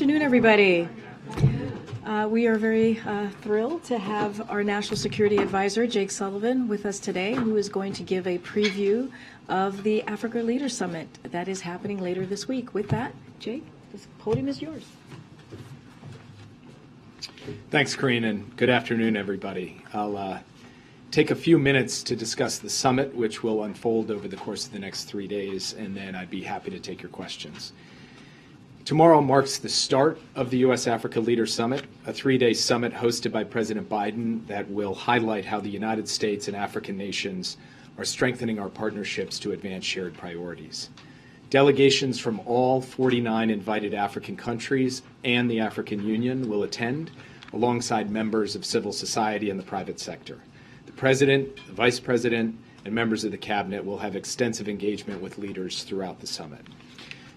afternoon, everybody. We are very thrilled to have our National Security Advisor, Jake Sullivan, with us today, who is going to give a preview of the Africa Leaders Summit that is happening later this week. With that, Jake, this podium is yours. Thanks, Karine, and good afternoon, everybody. I'll take a few minutes to discuss the summit, which will unfold over the course of the next 3 days, and then I'd be happy to take your questions. Tomorrow marks the start of the U.S.-Africa Leaders Summit, a 3-day summit hosted by President Biden that will highlight how the United States and African nations are strengthening our partnerships to advance shared priorities. Delegations from all 49 invited African countries and the African Union will attend, alongside members of civil society and the private sector. The President, the Vice President, and members of the Cabinet will have extensive engagement with leaders throughout the summit.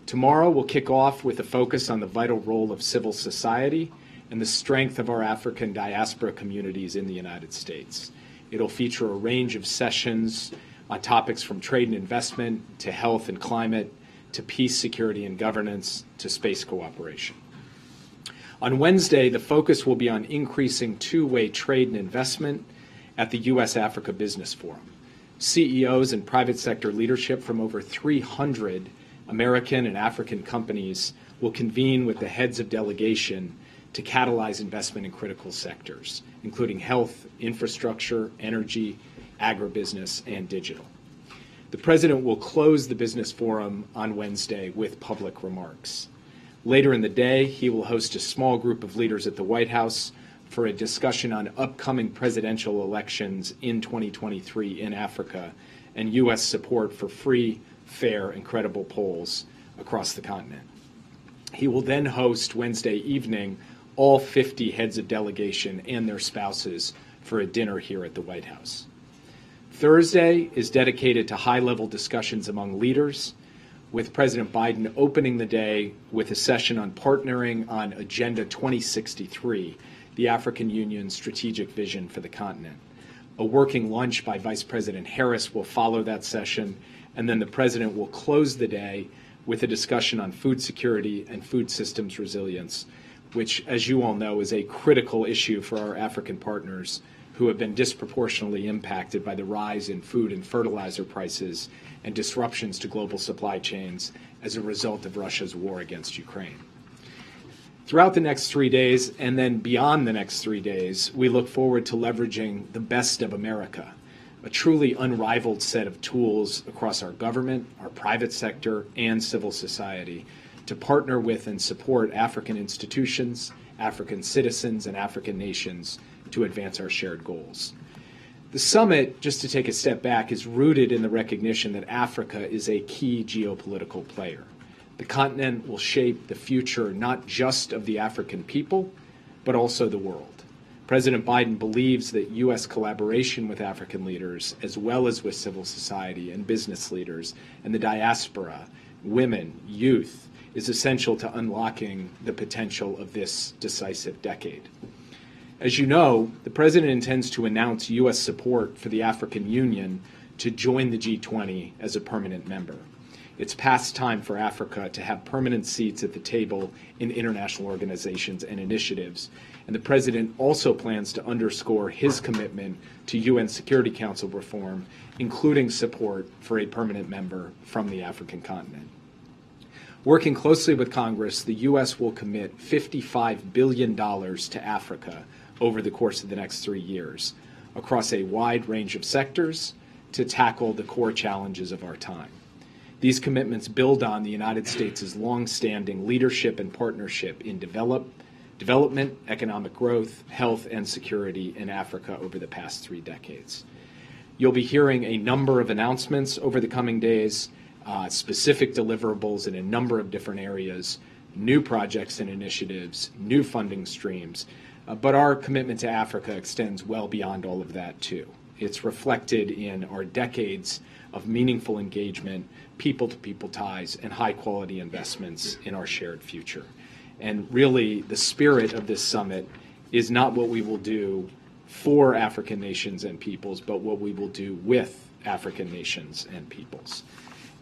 Tomorrow, we'll kick off with a focus on the vital role of civil society and the strength of our African diaspora communities in the United States. It'll feature a range of sessions on topics from trade and investment to health and climate to peace, security, and governance to space cooperation. On Wednesday, the focus will be on increasing two-way trade and investment at the U.S.-Africa Business Forum. CEOs and private sector leadership from over 300 American and African companies will convene with the heads of delegation to catalyze investment in critical sectors, including health, infrastructure, energy, agribusiness, and digital. The President will close the business forum on Wednesday with public remarks. Later in the day, he will host a small group of leaders at the White House for a discussion on upcoming presidential elections in 2023 in Africa and U.S. support for free, fair, and credible polls across the continent. He will then host Wednesday evening all 50 heads of delegation and their spouses for a dinner here at the White House. Thursday is dedicated to high-level discussions among leaders, with President Biden opening the day with a session on partnering on Agenda 2063, the African Union's strategic vision for the continent. A working lunch by Vice President Harris will follow that session, and then the President will close the day with a discussion on food security and food systems resilience, which, as you all know, is a critical issue for our African partners who have been disproportionately impacted by the rise in food and fertilizer prices and disruptions to global supply chains as a result of Russia's war against Ukraine. Throughout the next 3 days, and then beyond the next 3 days, we look forward to leveraging the best of America, a truly unrivaled set of tools across our government, our private sector, and civil society to partner with and support African institutions, African citizens, and African nations to advance our shared goals. The summit, just to take a step back, is rooted in the recognition that Africa is a key geopolitical player. The continent will shape the future not just of the African people, but also the world. President Biden believes that U.S. collaboration with African leaders, as well as with civil society and business leaders and the diaspora, women, youth, is essential to unlocking the potential of this decisive decade. As you know, the President intends to announce U.S. support for the African Union to join the G20 as a permanent member. It's past time for Africa to have permanent seats at the table in international organizations and initiatives, and the President also plans to underscore his commitment to UN Security Council reform, including support for a permanent member from the African continent. Working closely with Congress, the U.S. will commit $55 billion to Africa over the course of the next 3 years, across a wide range of sectors to tackle the core challenges of our time. These commitments build on the United States' long-standing leadership and partnership in development, economic growth, health, and security in Africa over the past 3 decades. You'll be hearing a number of announcements over the coming days, specific deliverables in a number of different areas, new projects and initiatives, new funding streams, but our commitment to Africa extends well beyond all of that too. It's reflected in our decades of meaningful engagement, people-to-people ties, and high-quality investments in our shared future. And really, the spirit of this summit is not what we will do for African nations and peoples, but what we will do with African nations and peoples.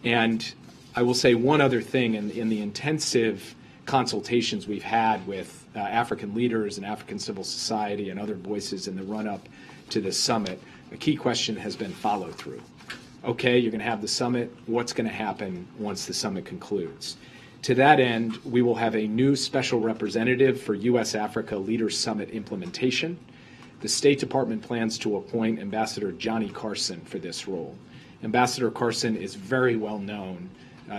And I will say one other thing, in the intensive consultations we've had with African leaders and African civil society and other voices in the run-up to this summit, a key question has been follow-through. Okay, you're going to have the summit. What's going to happen once the summit concludes? To that end, we will have a new special representative for U.S.-Africa Leaders Summit implementation. The State Department plans to appoint Ambassador Johnny Carson for this role. Ambassador Carson is very well known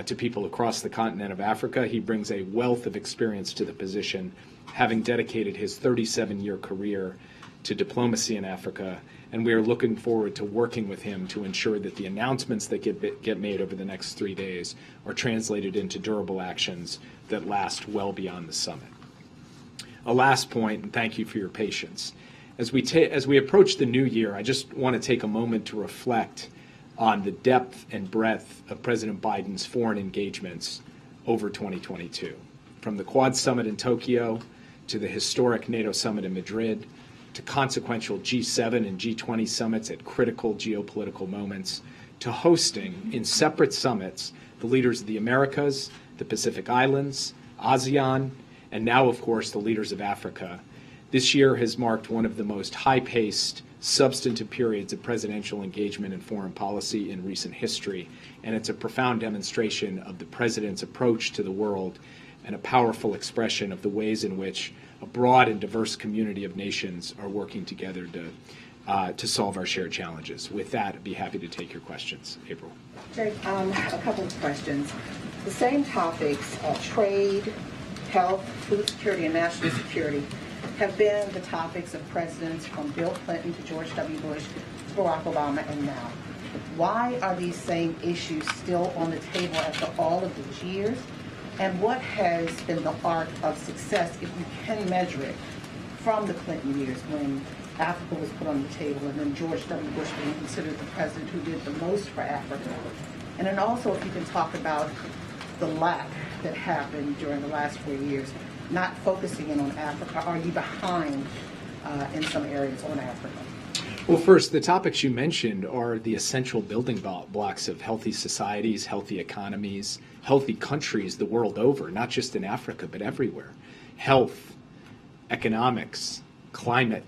to people across the continent of Africa. He brings a wealth of experience to the position, having dedicated his 37-year career to diplomacy in Africa, and we are looking forward to working with him to ensure that the announcements that get made over the next 3 days are translated into durable actions that last well beyond the summit. A last point, and thank you for your patience. As we approach the new year, I just want to take a moment to reflect on the depth and breadth of President Biden's foreign engagements over 2022. From the Quad Summit in Tokyo, to the historic NATO Summit in Madrid, to consequential G7 and G20 summits at critical geopolitical moments, to hosting in separate summits the leaders of the Americas, the Pacific Islands, ASEAN, and now, of course, the leaders of Africa. This year has marked one of the most high-paced, substantive periods of presidential engagement in foreign policy in recent history, and it's a profound demonstration of the president's approach to the world and a powerful expression of the ways in which a broad and diverse community of nations are working together to solve our shared challenges. With that, I'd be happy to take your questions. April. Jake, a couple of questions. The same topics, trade, health, food security, and national security, have been the topics of presidents from Bill Clinton to George W. Bush, Barack Obama, and now. Why are these same issues still on the table after all of these years? And what has been the arc of success, if we can measure it, from the Clinton years when Africa was put on the table and then George W. Bush being considered the president who did the most for Africa? And then also if you can talk about the lack that happened during the last 4 years, not focusing in on Africa. Are you behind in some areas on Africa? Well, first, the topics you mentioned are the essential building blocks of healthy societies, healthy economies, healthy countries the world over, not just in Africa, but everywhere. Health, economics, climate,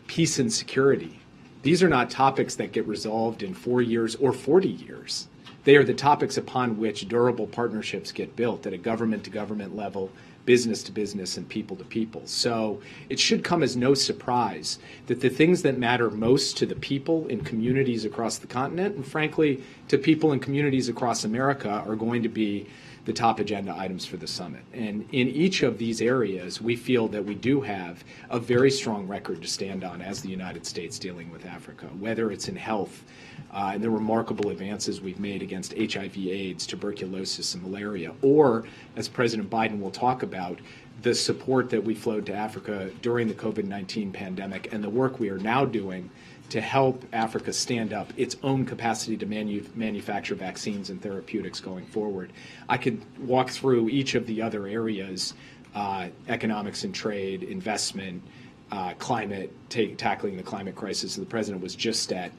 peace and security. These are not topics that get resolved in 4 years or 40 years. They are the topics upon which durable partnerships get built at a government-to-government level, business-to-business, and people-to-people. So it should come as no surprise that the things that matter most to the people in communities across the continent, and frankly, to people in communities across America, are going to be the top agenda items for the summit. And in each of these areas, we feel that we do have a very strong record to stand on as the United States dealing with Africa, whether it's in health, and the remarkable advances we've made against HIV/AIDS, tuberculosis, and malaria, or, as President Biden will talk about, the support that we flowed to Africa during the COVID-19 pandemic and the work we are now doing to help Africa stand up its own capacity to manufacture vaccines and therapeutics going forward. I could walk through each of the other areas, economics and trade, investment, climate, tackling the climate crisis. The president was just at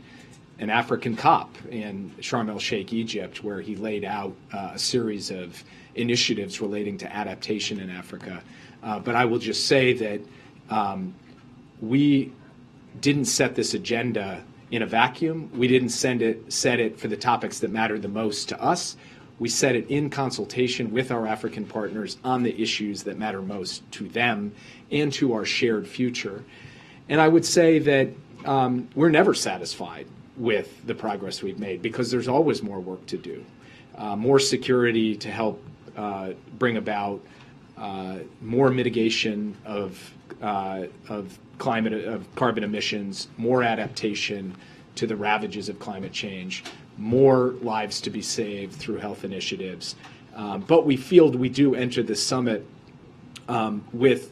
an African COP in Sharm el-Sheikh, Egypt, where he laid out a series of initiatives relating to adaptation in Africa. But I will just say that we didn't set this agenda in a vacuum. We didn't set it for the topics that matter the most to us. We set it in consultation with our African partners on the issues that matter most to them and to our shared future. And I would say that we're never satisfied with the progress we've made because there's always more work to do. More security to help bring about more mitigation of carbon emissions, more adaptation to the ravages of climate change, more lives to be saved through health initiatives. But we feel we do enter the summit with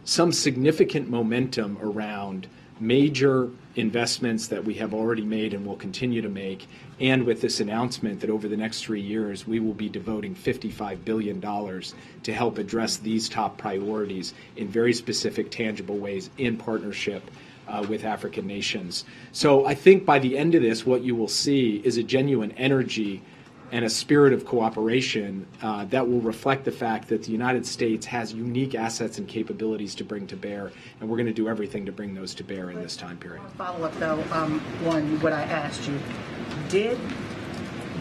some significant momentum around major investments that we have already made and will continue to make, and with this announcement that over the next 3 years we will be devoting $55 billion to help address these top priorities in very specific, tangible ways in partnership with African nations. So I think by the end of this, what you will see is a genuine energy and a spirit of cooperation that will reflect the fact that the United States has unique assets and capabilities to bring to bear, and we're going to do everything to bring those to bear in this time period. Follow up though, on what I asked you. Did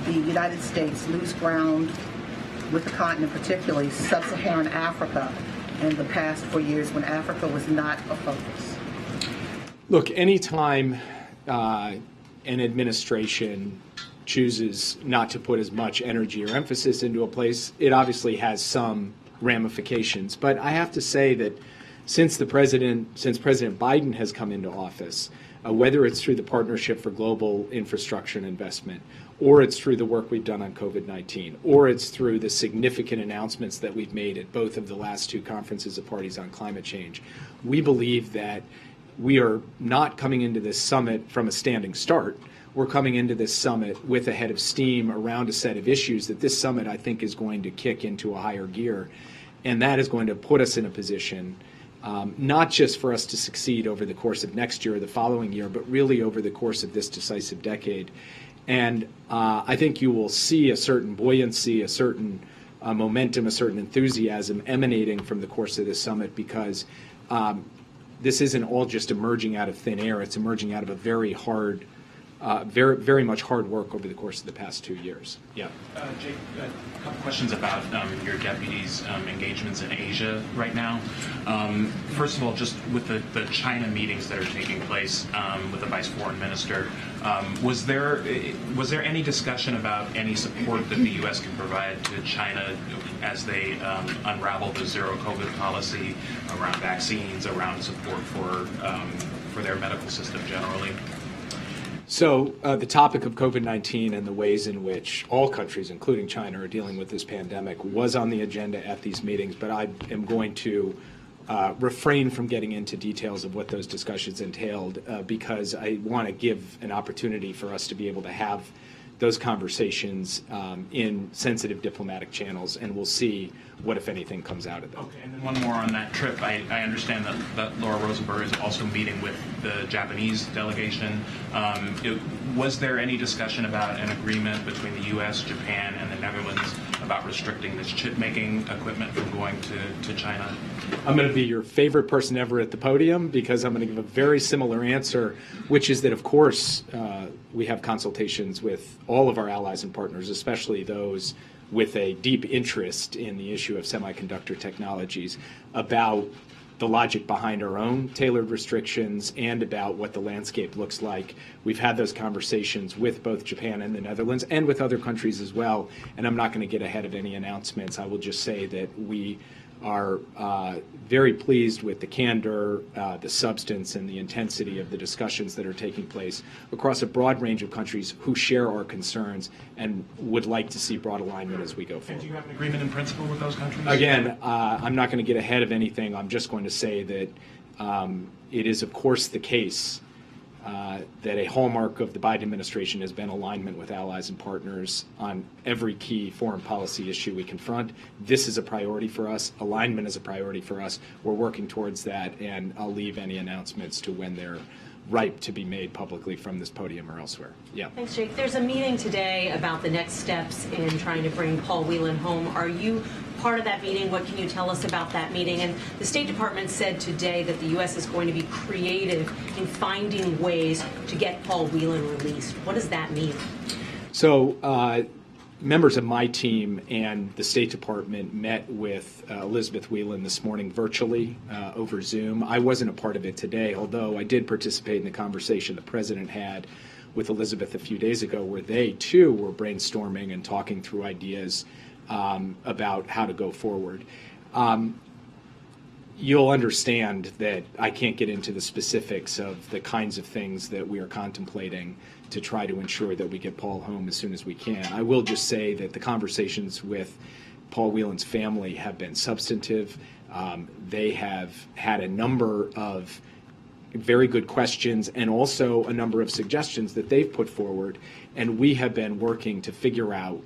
the United States lose ground with the continent, particularly sub-Saharan Africa, in the past 4 years when Africa was not a focus? Look, anytime an administration chooses not to put as much energy or emphasis into a place, it obviously has some ramifications. But I have to say that since President Biden has come into office, whether it's through the Partnership for Global Infrastructure and Investment, or it's through the work we've done on COVID-19, or it's through the significant announcements that we've made at both of the last two conferences of parties on climate change, we believe that we are not coming into this summit from a standing start. We're coming into this summit with a head of steam around a set of issues that this summit, I think, is going to kick into a higher gear. And that is going to put us in a position not just for us to succeed over the course of next year or the following year, but really over the course of this decisive decade. And I think you will see a certain buoyancy, a certain momentum, a certain enthusiasm emanating from the course of this summit, because this isn't all just emerging out of thin air. It's emerging out of a very hard, very much hard work over the course of the past 2 years. Yeah. Jake, a couple questions about your deputy's engagements in Asia right now. First of all, just with the China meetings that are taking place with the Vice Foreign Minister, was there any discussion about any support that the U.S. can provide to China as they unravel the zero COVID policy around vaccines, around support for their medical system generally? So the topic of COVID-19 and the ways in which all countries, including China, are dealing with this pandemic was on the agenda at these meetings, but I am going to refrain from getting into details of what those discussions entailed because I want to give an opportunity for us to be able to have those conversations in sensitive diplomatic channels, and we'll see what, if anything, comes out of them. Okay, and then one more on that trip. I understand that Laura Rosenberg is also meeting with the Japanese delegation. Was there any discussion about an agreement between the U.S., Japan, and the Netherlands about restricting this chip-making equipment from going to China? I'm going to be your favorite person ever at the podium because I'm going to give a very similar answer, which is that, of course, we have consultations with all of our allies and partners, especially those with a deep interest in the issue of semiconductor technologies, about the logic behind our own tailored restrictions and about what the landscape looks like. We've had those conversations with both Japan and the Netherlands and with other countries as well, and I'm not going to get ahead of any announcements. I will just say that we are very pleased with the candor, the substance, and the intensity of the discussions that are taking place across a broad range of countries who share our concerns and would like to see broad alignment as we go forward. And do you have an agreement in principle with those countries? Again, I'm not going to get ahead of anything. I'm just going to say that it is, of course, the case that a hallmark of the Biden administration has been alignment with allies and partners on every key foreign policy issue we confront. This is a priority for us. Alignment is a priority for us. We're working towards that, and I'll leave any announcements to when they're ripe to be made publicly from this podium or elsewhere. Yeah. Thanks, Jake. There's a meeting today about the next steps in trying to bring Paul Whelan home. Are you part of that meeting? What can you tell us about that meeting? And the State Department said today that the U.S. is going to be creative in finding ways to get Paul Whelan released. What does that mean? So members of my team and the State Department met with Elizabeth Whelan this morning virtually over Zoom. I wasn't a part of it today, although I did participate in the conversation the President had with Elizabeth a few days ago, where they, too, were brainstorming and talking through ideas about how to go forward. You'll understand that I can't get into the specifics of the kinds of things that we are contemplating to try to ensure that we get Paul home as soon as we can. I will just say that the conversations with Paul Whelan's family have been substantive. They have had a number of very good questions and also a number of suggestions that they've put forward, and we have been working to figure out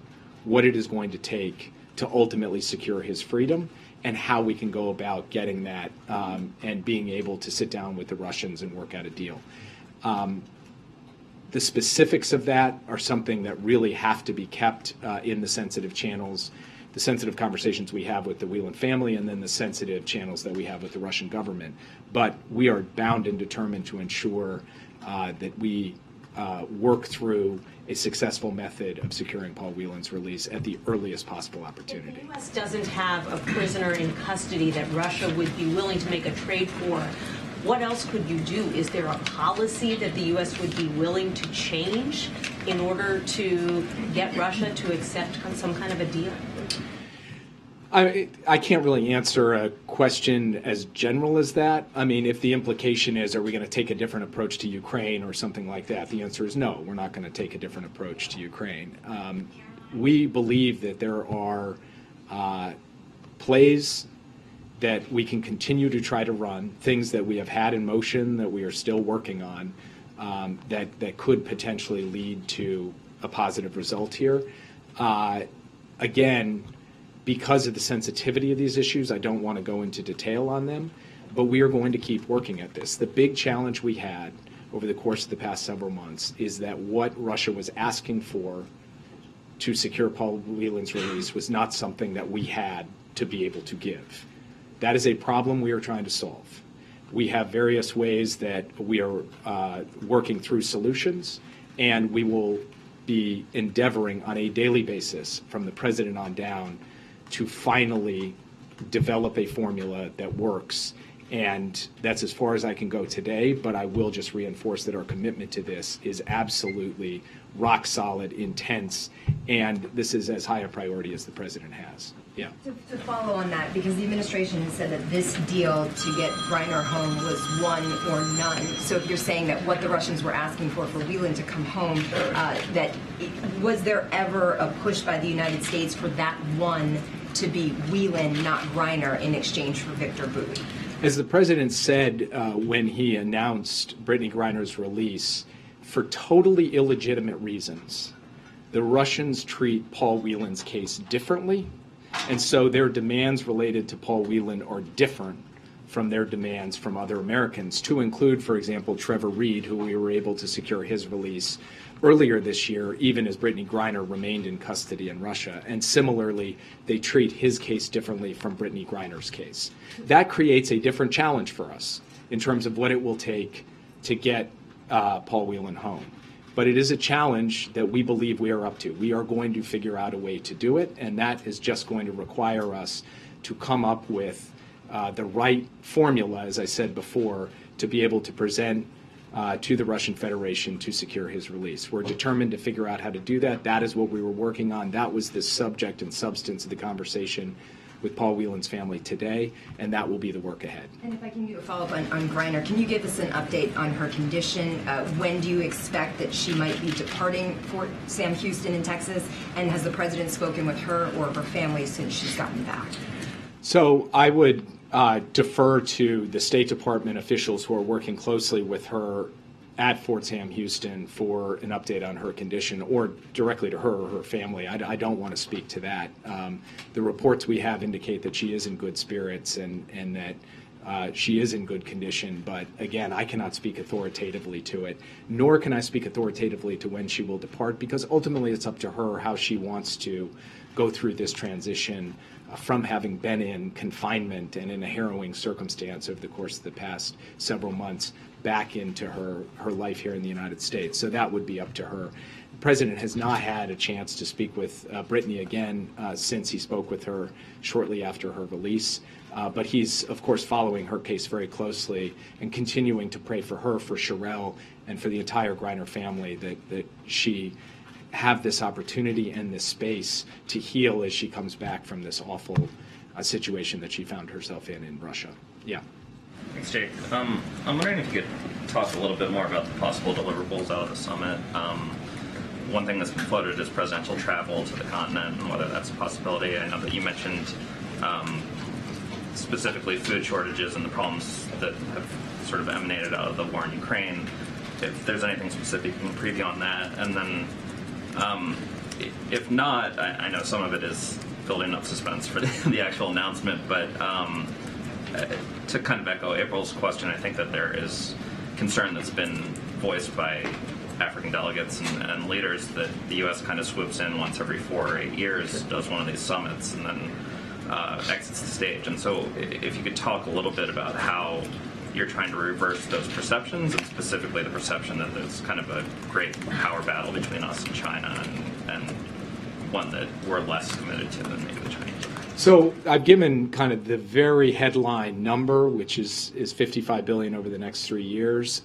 what it is going to take to ultimately secure his freedom and how we can go about getting that and being able to sit down with the Russians and work out a deal. The specifics of that are something that really have to be kept in the sensitive channels, the sensitive conversations we have with the Whelan family, and then the sensitive channels that we have with the Russian government. But we are bound and determined to ensure that we work through a successful method of securing Paul Whelan's release at the earliest possible opportunity. If the U.S. doesn't have a prisoner in custody that Russia would be willing to make a trade for, what else could you do? Is there a policy that the U.S. would be willing to change in order to get Russia to accept some kind of a deal? I can't really answer a question as general as that. I mean, if the implication is, are we going to take a different approach to Ukraine or something like that, the answer is no, we're not going to take a different approach to Ukraine. We believe that there are plays that we can continue to try to run, things that we have had in motion that we are still working on, that could potentially lead to a positive result here. Again, because of the sensitivity of these issues, I don't want to go into detail on them, but we are going to keep working at this. The big challenge we had over the course of the past several months is that what Russia was asking for to secure Paul Whelan's release was not something that we had to be able to give. That is a problem we are trying to solve. We have various ways that we are working through solutions, and we will be endeavoring on a daily basis from the president on down to finally develop a formula that works. And that's as far as I can go today, but I will just reinforce that our commitment to this is absolutely rock solid, intense, and this is as high a priority as the president has. Yeah. To follow on that, because the administration has said that this deal to get Reiner home was one or none. So if you're saying that what the Russians were asking for Whelan to come home, was there ever a push by the United States for that one to be Whelan, not Reiner, in exchange for Victor Bout? As the president said when he announced Brittany Griner's release, for totally illegitimate reasons, the Russians treat Paul Whelan's case differently, and so their demands related to Paul Whelan are different from their demands from other Americans, to include, for example, Trevor Reed, who we were able to secure his release earlier this year, even as Brittany Griner remained in custody in Russia. And similarly, they treat his case differently from Brittany Griner's case. That creates a different challenge for us in terms of what it will take to get Paul Whelan home. But it is a challenge that we believe we are up to. We are going to figure out a way to do it, and that is just going to require us to come up with the right formula, as I said before, to be able to present to the Russian Federation to secure his release. We're determined to figure out how to do that. That is what we were working on. That was the subject and substance of the conversation with Paul Whelan's family today, and that will be the work ahead. And if I can do a follow-up on Griner, can you give us an update on her condition? When do you expect that she might be departing Fort Sam Houston in Texas? And has the president spoken with her or her family since she's gotten back? So I would defer to the State Department officials who are working closely with her at Fort Sam Houston for an update on her condition, or directly to her or her family. I don't want to speak to that. The reports we have indicate that she is in good spirits and that she is in good condition, but again, I cannot speak authoritatively to it, nor can I speak authoritatively to when she will depart, because ultimately it's up to her how she wants to go through this transition from having been in confinement and in a harrowing circumstance over the course of the past several months back into her life here in the United States. So that would be up to her. The president has not had a chance to speak with Brittany again since he spoke with her shortly after her release. But he's, of course, following her case very closely and continuing to pray for her, for Sherelle, and for the entire Griner family that she have this opportunity and this space to heal as she comes back from this awful situation that she found herself in Russia. Yeah. Thanks, Jake. I'm wondering if you could talk a little bit more about the possible deliverables out of the summit. One thing that's been floated is presidential travel to the continent and whether that's a possibility. I know that you mentioned specifically food shortages and the problems that have sort of emanated out of the war in Ukraine. If there's anything specific you can preview on that. And then if not, I know some of it is building up suspense for the actual announcement, but to kind of echo April's question, I think that there is concern that's been voiced by African delegates and leaders that the U.S. kind of swoops in once every 4 or 8 years, does one of these summits, and then exits the stage. And so if you could talk a little bit about how you're trying to reverse those perceptions, and specifically the perception that there's kind of a great power battle between us and China, and one that we're less committed to than maybe the Chinese. So I've given kind of the very headline number, which is $55 billion over the next 3 years.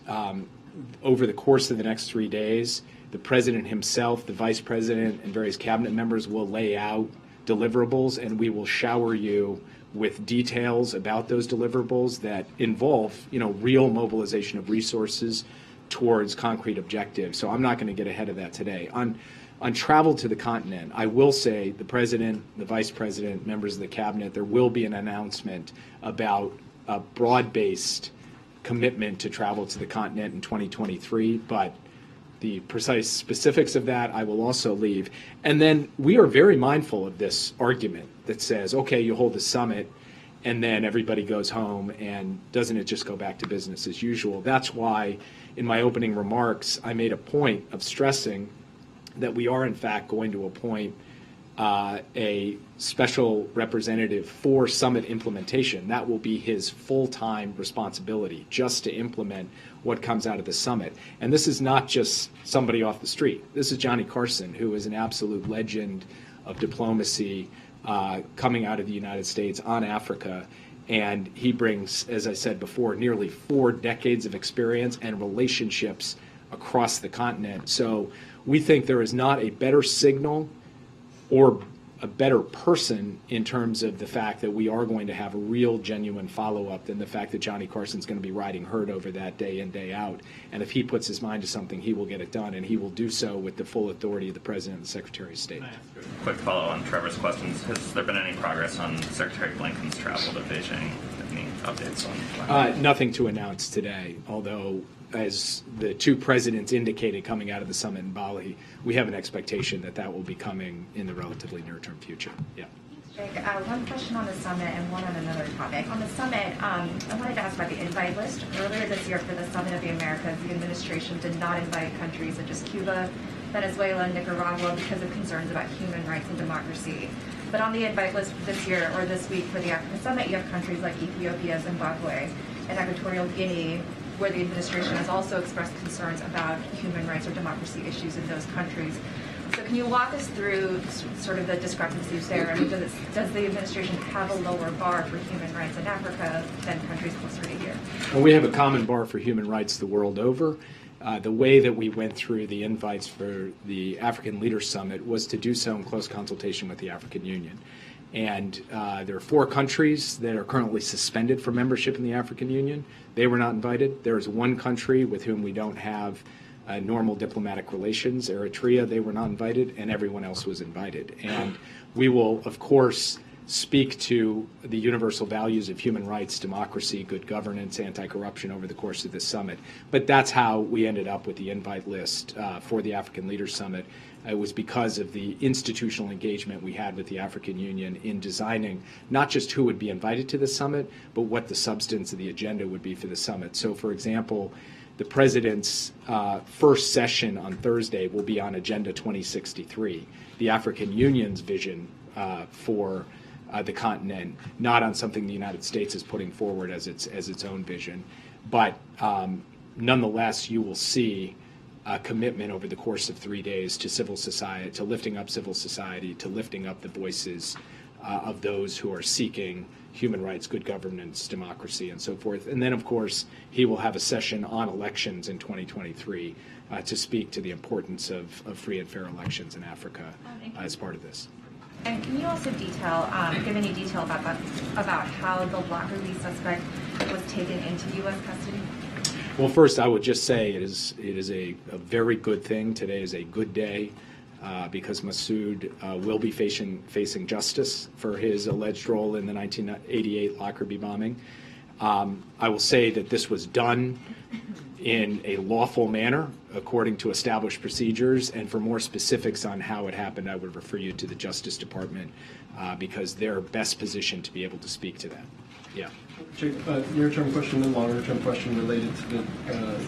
Over the course of the next 3 days, the president himself, the vice president, and various cabinet members will lay out deliverables, and we will shower you with details about those deliverables that involve, real mobilization of resources towards concrete objectives. So I'm not going to get ahead of that today. On travel to the continent, I will say the president, the vice president, members of the cabinet, there will be an announcement about a broad-based commitment to travel to the continent in 2023, but the precise specifics of that I will also leave. And then we are very mindful of this argument that says, okay, you hold the summit and then everybody goes home, and doesn't it just go back to business as usual? That's why in my opening remarks I made a point of stressing that we are in fact going to appoint a special representative for summit implementation. That will be his full-time responsibility, just to implement what comes out of the summit. And this is not just somebody off the street. This is Johnny Carson, who is an absolute legend of diplomacy coming out of the United States on Africa. And he brings, as I said before, nearly 4 decades of experience and relationships across the continent. So we think there is not a better signal or a better person in terms of the fact that we are going to have a real, genuine follow-up than the fact that Johnny Carson's going to be riding herd over that day in, day out. And if he puts his mind to something, he will get it done, and he will do so with the full authority of the President and the Secretary of State. Quick follow on Trevor's questions. Has there been any progress on Secretary Blinken's travel to Beijing? Any updates on? Nothing to announce today, although as the 2 presidents indicated coming out of the summit in Bali, we have an expectation that that will be coming in the relatively near-term future. Yeah. Jake, one question on the summit and one on another topic. On the summit, I wanted to ask about the invite list. Earlier this year for the Summit of the Americas, the administration did not invite countries such as Cuba, Venezuela, and Nicaragua because of concerns about human rights and democracy. But on the invite list this year, or this week for the Africa Summit, you have countries like Ethiopia, Zimbabwe, and Equatorial Guinea, where the administration has also expressed concerns about human rights or democracy issues in those countries. So can you walk us through sort of the discrepancies there? I mean, does the administration have a lower bar for human rights in Africa than countries closer to here? Well, we have a common bar for human rights the world over. The way that we went through the invites for the African Leaders Summit was to do so in close consultation with the African Union. And there are 4 countries that are currently suspended from membership in the African Union. They were not invited. There is 1 country with whom we don't have normal diplomatic relations, Eritrea. They were not invited, and everyone else was invited. And we will, of course, speak to the universal values of human rights, democracy, good governance, anti-corruption over the course of this summit. But that's how we ended up with the invite list for the African Leaders Summit. It was because of the institutional engagement we had with the African Union in designing not just who would be invited to the summit, but what the substance of the agenda would be for the summit. So, for example, the President's first session on Thursday will be on Agenda 2063, the African Union's vision for the continent, not on something the United States is putting forward as its own vision. But nonetheless, you will see a commitment over the course of 3 days to civil society, to lifting up civil society, to lifting up the voices of those who are seeking human rights, good governance, democracy, and so forth. And then, of course, he will have a session on elections in 2023 to speak to the importance of free and fair elections in Africa as part of this. And can you also detail, give any detail about how the Lockerbie suspect was taken into U.S. custody? Well, first, I would just say it is a very good thing. Today is a good day because Massoud will be facing justice for his alleged role in the 1988 Lockerbie bombing. I will say that this was done in a lawful manner according to established procedures, and for more specifics on how it happened, I would refer you to the Justice Department because they're best positioned to be able to speak to that. Yeah. Jake, near-term question and longer-term question related to the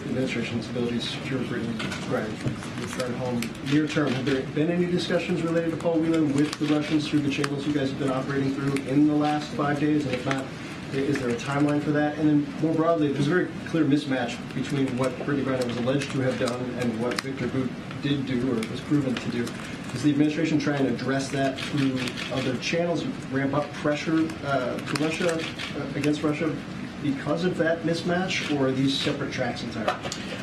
administration's ability to secure Brittany Griner's return home. Near-term, have there been any discussions related to Paul Whelan with the Russians through the channels you guys have been operating through in the last 5 days? And if not, is there a timeline for that? And then more broadly, there's a very clear mismatch between what Brittany Griner was alleged to have done and what Victor Bout did do or was proven to do. Is the administration trying to address that through other channels, ramp up pressure to Russia, against Russia because of that mismatch, or are these separate tracks entirely?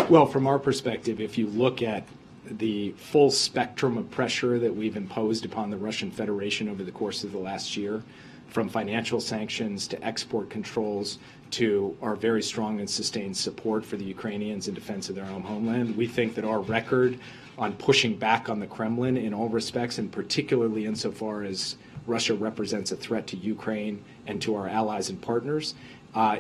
Well, from our perspective, if you look at the full spectrum of pressure that we've imposed upon the Russian Federation over the course of the last year, from financial sanctions to export controls to our very strong and sustained support for the Ukrainians in defense of their own homeland, we think that our record on pushing back on the Kremlin in all respects, and particularly insofar as Russia represents a threat to Ukraine and to our allies and partners,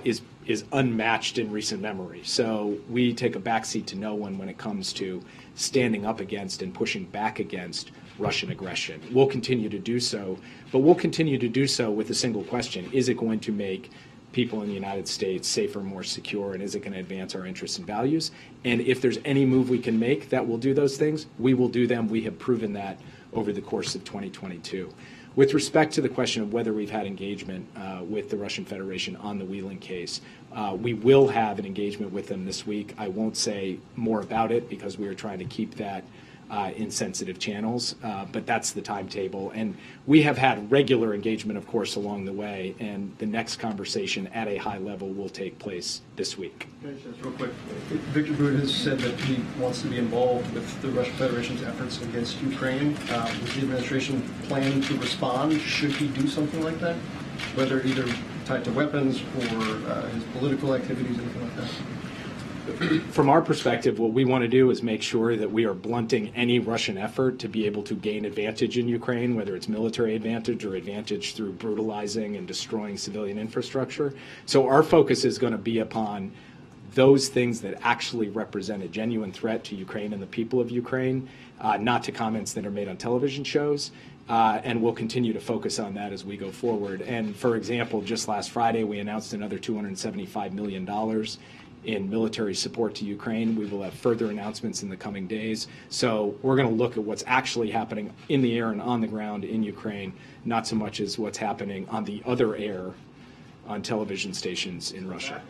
is unmatched in recent memory. So we take a backseat to no one when it comes to standing up against and pushing back against Russian aggression. We'll continue to do so, but we'll continue to do so with a single question. Is it going to make people in the United States safer, more secure, and is it going to advance our interests and values? And if there's any move we can make that will do those things, we will do them. We have proven that over the course of 2022. With respect to the question of whether we've had engagement with the Russian Federation on the Whelan case, we will have an engagement with them this week. I won't say more about it because we are trying to keep that in sensitive channels, but that's the timetable. And we have had regular engagement, of course, along the way, and the next conversation at a high level will take place this week. Just real quick, Victor Bout has said that he wants to be involved with the Russian Federation's efforts against Ukraine. Is the administration planning to respond should he do something like that, whether either tied to weapons or his political activities, anything like that? From our perspective, what we want to do is make sure that we are blunting any Russian effort to be able to gain advantage in Ukraine, whether it's military advantage or advantage through brutalizing and destroying civilian infrastructure. So our focus is going to be upon those things that actually represent a genuine threat to Ukraine and the people of Ukraine, not to comments that are made on television shows. And we'll continue to focus on that as we go forward. And for example, just last Friday, we announced another $275 million in military support to Ukraine. We will have further announcements in the coming days. So we're going to look at what's actually happening in the air and on the ground in Ukraine, not so much as what's happening on the other air on television stations in Russia.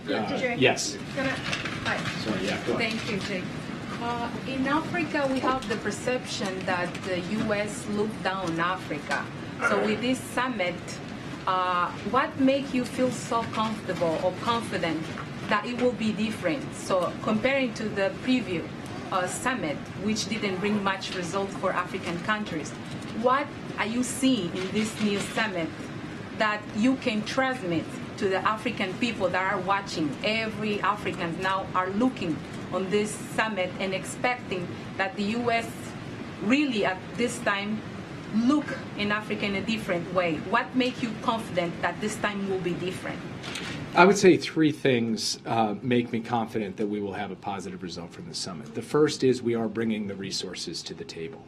Yes. Hi. Sorry, yeah, go on. Thank you, Jake. In Africa, we have the perception that the U.S. looked down on Africa. So with this summit, what makes you feel so comfortable or confident that it will be different? So comparing to the previous summit, which didn't bring much result for African countries, what are you seeing in this new summit that you can transmit to the African people that are watching? Every African now are looking on this summit and expecting that the U.S. really at this time look in Africa in a different way. What makes you confident that this time will be different? I would say three things make me confident that we will have a positive result from the summit. The first is we are bringing the resources to the table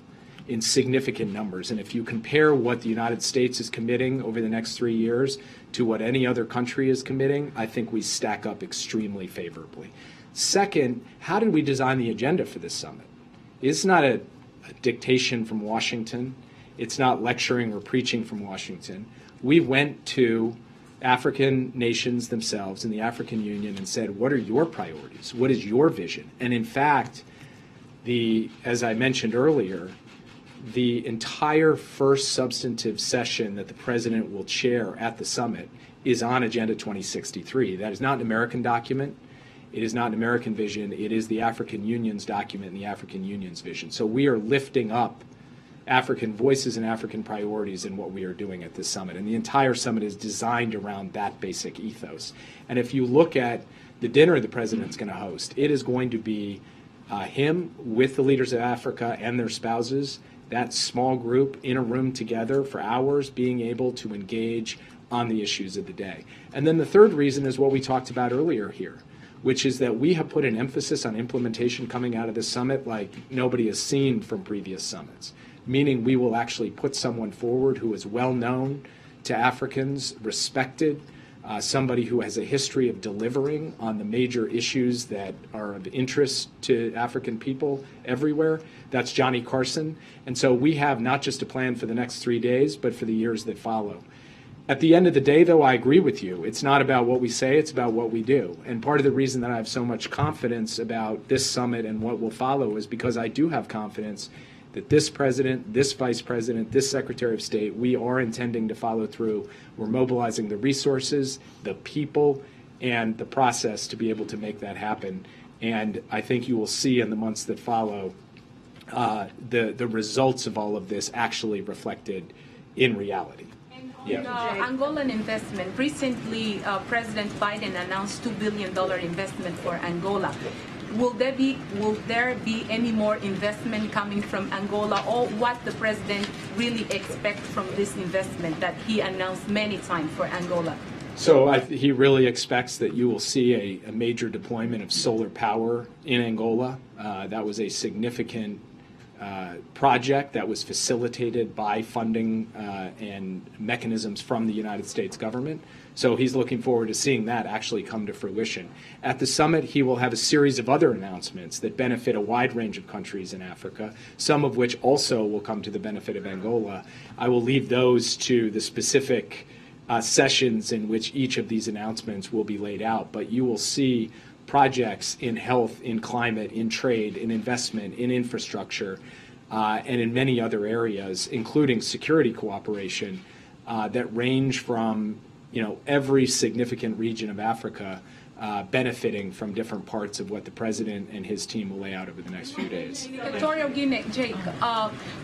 in significant numbers. And if you compare what the United States is committing over the next 3 years to what any other country is committing, I think we stack up extremely favorably. Second, how did we design the agenda for this summit? It's not a dictation from Washington. It's not lecturing or preaching from Washington. We went to African nations themselves in the African Union and said, what are your priorities? What is your vision? And in fact, as I mentioned earlier, the entire first substantive session that the president will chair at the summit is on Agenda 2063. That is not an American document. It is not an American vision. It is the African Union's document and the African Union's vision. So we are lifting up African voices and African priorities in what we are doing at this summit. And the entire summit is designed around that basic ethos. And if you look at the dinner the president's going to host, it is going to be him with the leaders of Africa and their spouses, that small group in a room together for hours, being able to engage on the issues of the day. And then the third reason is what we talked about earlier here, which is that we have put an emphasis on implementation coming out of this summit like nobody has seen from previous summits, meaning we will actually put someone forward who is well known to Africans, respected, somebody who has a history of delivering on the major issues that are of interest to African people everywhere. That's Johnny Carson. And so we have not just a plan for the next 3 days, but for the years that follow. At the end of the day, though, I agree with you. It's not about what we say, it's about what we do. And part of the reason that I have so much confidence about this summit and what will follow is because I do have confidence that this president, this vice president, this secretary of state, we are intending to follow through. We're mobilizing the resources, the people, and the process to be able to make that happen. And I think you will see in the months that follow the results of all of this actually reflected in reality. Angolan investment. Recently, President Biden announced $2 billion investment for Angola. Will there be any more investment coming from Angola, or what the president really expects from this investment that he announced many times for Angola? So he really expects that you will see a major deployment of solar power in Angola. That was a significant project that was facilitated by funding and mechanisms from the United States government. So he's looking forward to seeing that actually come to fruition. At the summit, he will have a series of other announcements that benefit a wide range of countries in Africa, some of which also will come to the benefit of Angola. I will leave those to the specific sessions in which each of these announcements will be laid out, but you will see projects in health, in climate, in trade, in investment, in infrastructure, and in many other areas, including security cooperation, that range from every significant region of Africa benefiting from different parts of what the president and his team will lay out over the next few days. Equatorial Guinea, Jake,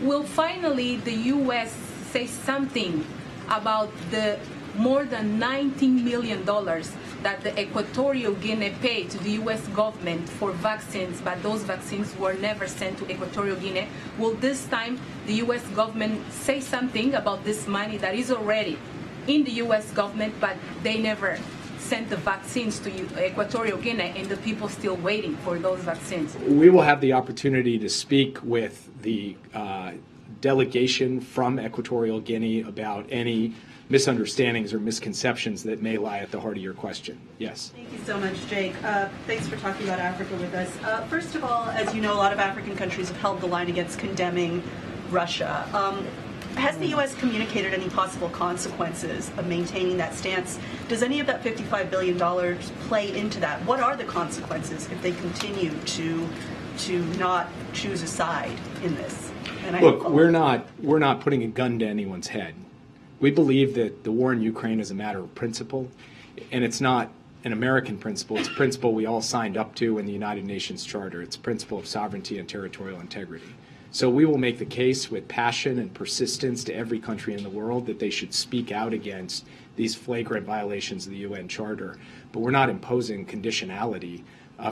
will finally the U.S. say something about the more than $19 million that the Equatorial Guinea paid to the U.S. government for vaccines, but those vaccines were never sent to Equatorial Guinea? Will this time the U.S. government say something about this money that is already in the U.S. government, but they never sent the vaccines to Equatorial Guinea, and the people still waiting for those vaccines? We will have the opportunity to speak with the delegation from Equatorial Guinea about any misunderstandings or misconceptions that may lie at the heart of your question. Yes. Thank you so much, Jake. Thanks for talking about Africa with us. First of all, as you know, a lot of African countries have held the line against condemning Russia. Has the U.S. communicated any possible consequences of maintaining that stance? Does any of that $55 billion play into that? What are the consequences if they continue to not choose a side in this? Look, we're not putting a gun to anyone's head. We believe that the war in Ukraine is a matter of principle, and it's not an American principle. It's a principle we all signed up to in the United Nations Charter. It's a principle of sovereignty and territorial integrity. So we will make the case with passion and persistence to every country in the world that they should speak out against these flagrant violations of the UN Charter. But we're not imposing conditionality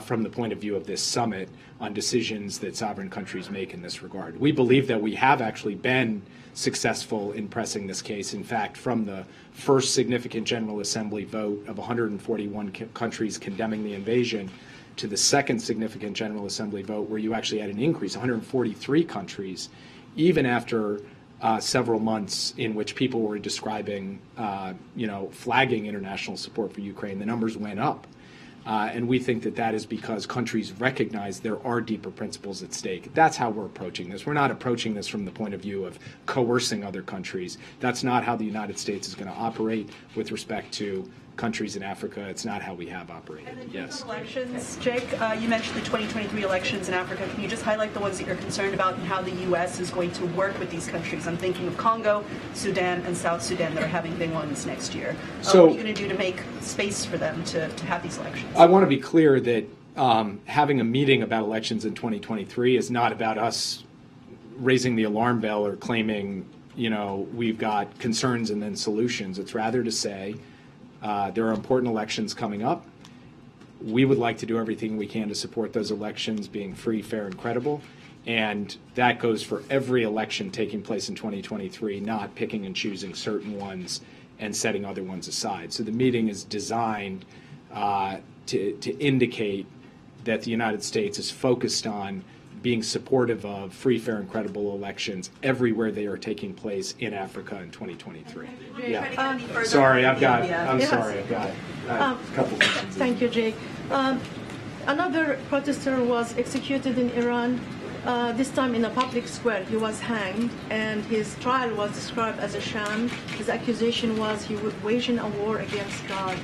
from the point of view of this summit on decisions that sovereign countries make in this regard. We believe that we have actually been successful in pressing this case. In fact, from the first significant General Assembly vote of 141 countries condemning the invasion to the second significant General Assembly vote where you actually had an increase, 143 countries, even after several months in which people were describing, flagging international support for Ukraine, the numbers went up. And we think that that is because countries recognize there are deeper principles at stake. That's how we're approaching this. We're not approaching this from the point of view of coercing other countries. That's not how the United States is going to operate with respect to countries in Africa. It's not how we have operated. Yes. Elections, Jake, you mentioned the 2023 elections in Africa. Can you just highlight the ones that you're concerned about and how the U.S. is going to work with these countries? I'm thinking of Congo, Sudan, and South Sudan that are having big ones next year. So, what are you going to do to make space for them to have these elections? I want to be clear that having a meeting about elections in 2023 is not about us raising the alarm bell or claiming, we've got concerns and then solutions. It's rather to say, there are important elections coming up. We would like to do everything we can to support those elections being free, fair, and credible. And that goes for every election taking place in 2023, not picking and choosing certain ones and setting other ones aside. So the meeting is designed to indicate that the United States is focused on being supportive of free, fair, and credible elections everywhere they are taking place in Africa in 2023. Yeah. Sorry, I've got a couple questions. Thank you, Jake. Another protester was executed in Iran, this time in a public square. He was hanged, and his trial was described as a sham. His accusation was he was waging a war against God.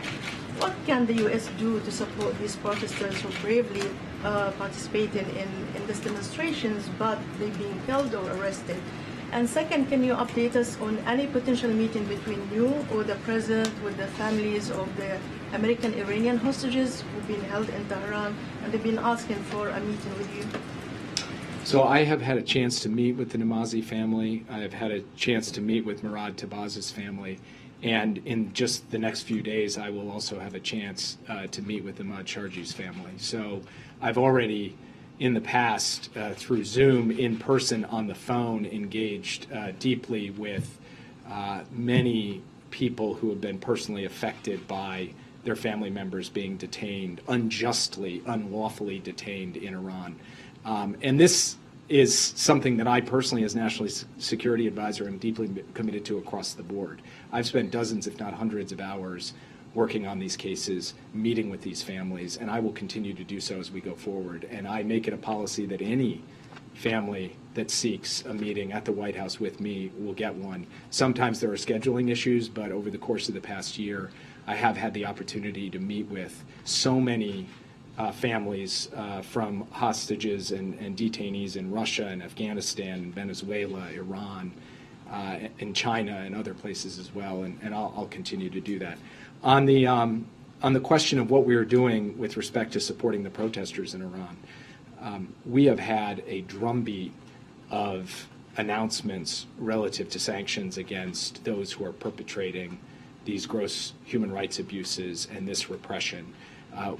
What can the U.S. do to support these protesters who bravely participated in these demonstrations, but they're being held or arrested? And second, can you update us on any potential meeting between you or the president with the families of the American Iranian hostages who've been held in Tehran, and they've been asking for a meeting with you? So I have had a chance to meet with the Namazi family. I have had a chance to meet with Murad Tabaz's family. And in just the next few days, I will also have a chance to meet with Ahmad Sharji's family. So I've already, in the past, through Zoom, in person, on the phone, engaged deeply with many people who have been personally affected by their family members being detained, unjustly, unlawfully detained in Iran. And this is something that I personally, as National Security Advisor, am deeply committed to across the board. I've spent dozens, if not hundreds, of hours working on these cases, meeting with these families, and I will continue to do so as we go forward. And I make it a policy that any family that seeks a meeting at the White House with me will get one. Sometimes there are scheduling issues, but over the course of the past year, I have had the opportunity to meet with so many families from hostages and detainees in Russia and Afghanistan, Venezuela, Iran, and China and other places as well, and I'll continue to do that. On the question of what we are doing with respect to supporting the protesters in Iran, we have had a drumbeat of announcements relative to sanctions against those who are perpetrating these gross human rights abuses and this repression.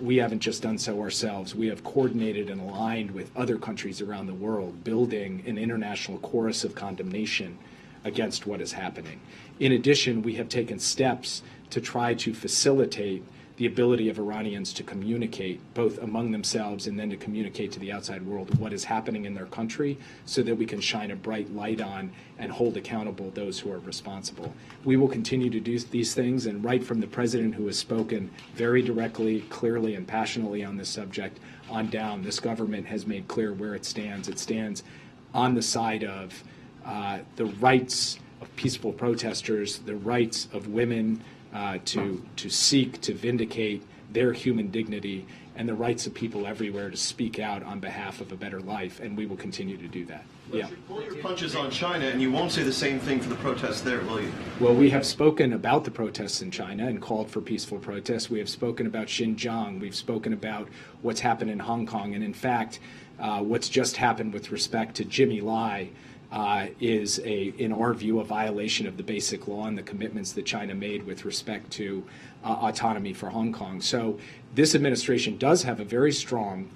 We haven't just done so ourselves. We have coordinated and aligned with other countries around the world, building an international chorus of condemnation against what is happening. In addition, we have taken steps to try to facilitate the ability of Iranians to communicate, both among themselves and then to communicate to the outside world what is happening in their country, so that we can shine a bright light on and hold accountable those who are responsible. We will continue to do these things, and right from the president, who has spoken very directly, clearly, and passionately on this subject, on down, this government has made clear where it stands. It stands on the side of the rights of peaceful protesters, the rights of women to seek to vindicate their human dignity, and the rights of people everywhere to speak out on behalf of a better life, and we will continue to do that. But you pull your punches on China, and you won't say the same thing for the protests there, will you? Well, we have spoken about the protests in China and called for peaceful protests. We have spoken about Xinjiang. We've spoken about what's happened in Hong Kong. And in fact, what's just happened with respect to Jimmy Lai is, in our view, a violation of the basic law and the commitments that China made with respect to autonomy for Hong Kong. So this administration does have a very strong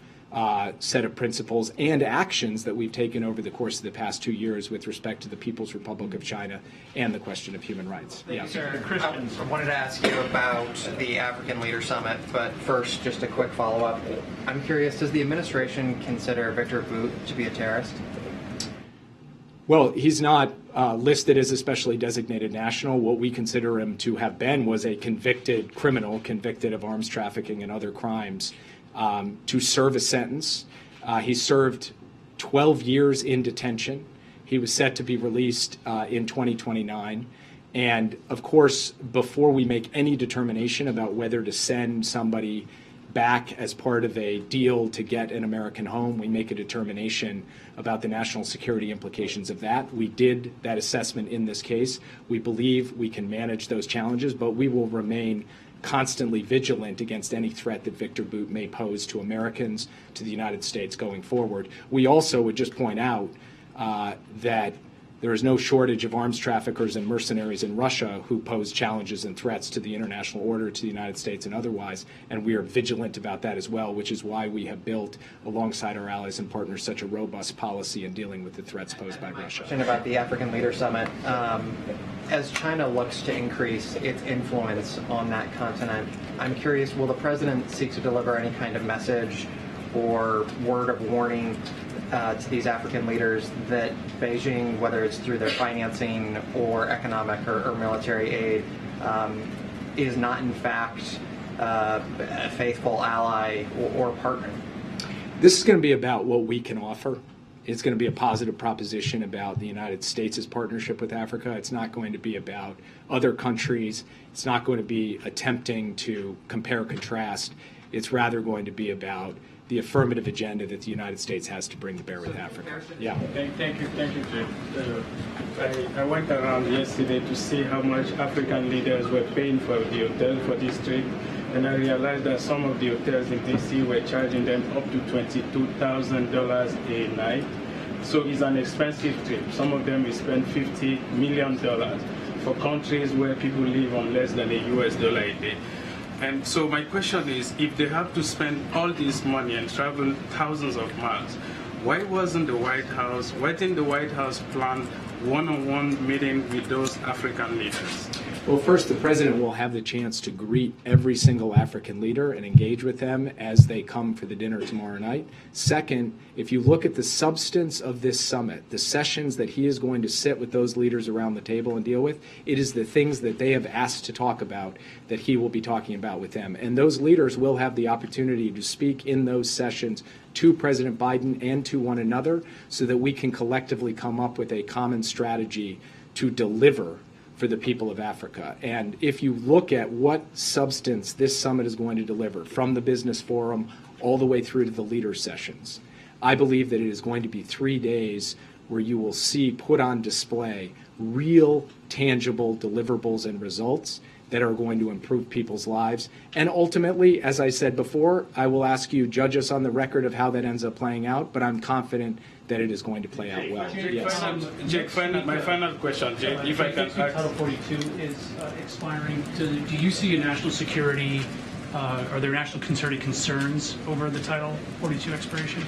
set of principles and actions that we've taken over the course of the past 2 years with respect to the People's Republic of China and the question of human rights. Thank you, sir. I wanted to ask you about the African Leader Summit, but first, just a quick follow-up. I'm curious, does the administration consider Victor Bout to be a terrorist? Well, he's not listed as a specially designated national. What we consider him to have been was a convicted criminal, convicted of arms trafficking and other crimes, to serve a sentence. He served 12 years in detention. He was set to be released in 2029. And of course, before we make any determination about whether to send somebody back as part of a deal to get an American home, we make a determination about the national security implications of that. We did that assessment in this case. We believe we can manage those challenges, but we will remain constantly vigilant against any threat that Victor Bout may pose to Americans, to the United States going forward. We also would just point out that there is no shortage of arms traffickers and mercenaries in Russia who pose challenges and threats to the international order, to the United States and otherwise, and we are vigilant about that as well, which is why we have built, alongside our allies and partners, such a robust policy in dealing with the threats posed by Russia. Question about the African Leader Summit. As China looks to increase its influence on that continent, I'm curious, will the president seek to deliver any kind of message or word of warning to these African leaders that Beijing, whether it's through their financing or economic or military aid, is not in fact a faithful ally or partner? This is going to be about what we can offer. It's going to be a positive proposition about the United States' partnership with Africa. It's not going to be about other countries. It's not going to be attempting to compare, contrast. It's rather going to be about the affirmative agenda that the United States has to bring to bear with Africa. Yeah. Thank you, Jay. I went around yesterday to see how much African leaders were paying for the hotel for this trip, and I realized that some of the hotels in DC were charging them up to $22,000 a night. So it's an expensive trip. Some of them will spend $50 million for countries where people live on less than $1 a day. And so my question is, if they have to spend all this money and travel thousands of miles, why didn't the White House plan one-on-one meeting with those African leaders? Well, first, the president will have the chance to greet every single African leader and engage with them as they come for the dinner tomorrow night. Second, if you look at the substance of this summit, the sessions that he is going to sit with those leaders around the table and deal with, it is the things that they have asked to talk about that he will be talking about with them. And those leaders will have the opportunity to speak in those sessions to President Biden and to one another so that we can collectively come up with a common strategy to deliver for the people of Africa. And if you look at what substance this summit is going to deliver, from the business forum all the way through to the leader sessions, I believe that it is going to be 3 days where you will see put on display real, tangible deliverables and results that are going to improve people's lives. And ultimately, as I said before, I will ask you, judge us on the record of how that ends up playing out, but I'm confident that it is going to play out well. Yes. My final question, Jake, if I can ask. Title 42 is expiring. Do you see a national security, are there national security concerns over the Title 42 expiration?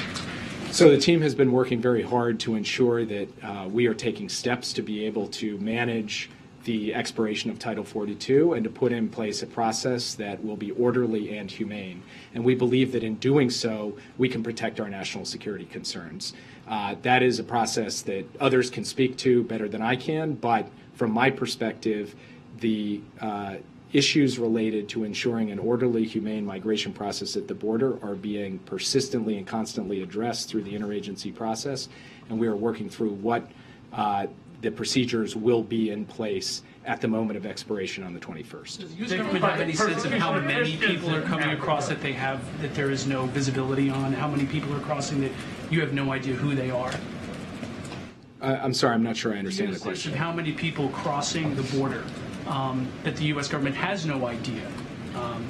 So the team has been working very hard to ensure that we are taking steps to be able to manage the expiration of Title 42 and to put in place a process that will be orderly and humane. And we believe that in doing so, we can protect our national security concerns. That is a process that others can speak to better than I can, but from my perspective, the issues related to ensuring an orderly, humane migration process at the border are being persistently and constantly addressed through the interagency process, and we are working through what the procedures will be in place at the moment of expiration on the 21st. Does the U.S. government have any sense of how many people are coming across that there is no visibility on? How many people are crossing that you have no idea who they are? I'm sorry, I'm not sure I understand the question. How many people crossing the border that the U.S. government has no idea?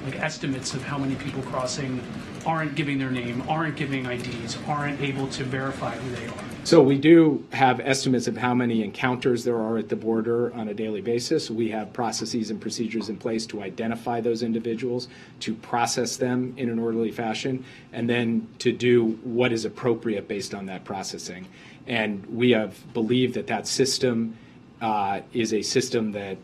Like estimates of how many people crossing aren't giving their name, aren't giving IDs, aren't able to verify who they are. So we do have estimates of how many encounters there are at the border on a daily basis. We have processes and procedures in place to identify those individuals, to process them in an orderly fashion, and then to do what is appropriate based on that processing. And we have believed that that system is a system that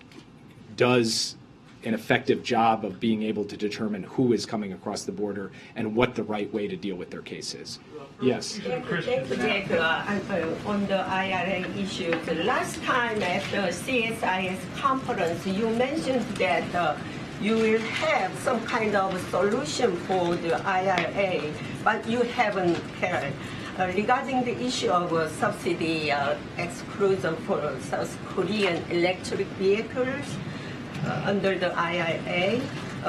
does an effective job of being able to determine who is coming across the border and what the right way to deal with their case is. Yes. Thank you, Jake. On the IRA issue, the last time at the CSIS conference, you mentioned that you will have some kind of solution for the IRA, but you haven't carried. Regarding the issue of subsidy exclusion for South Korean electric vehicles under the IRA,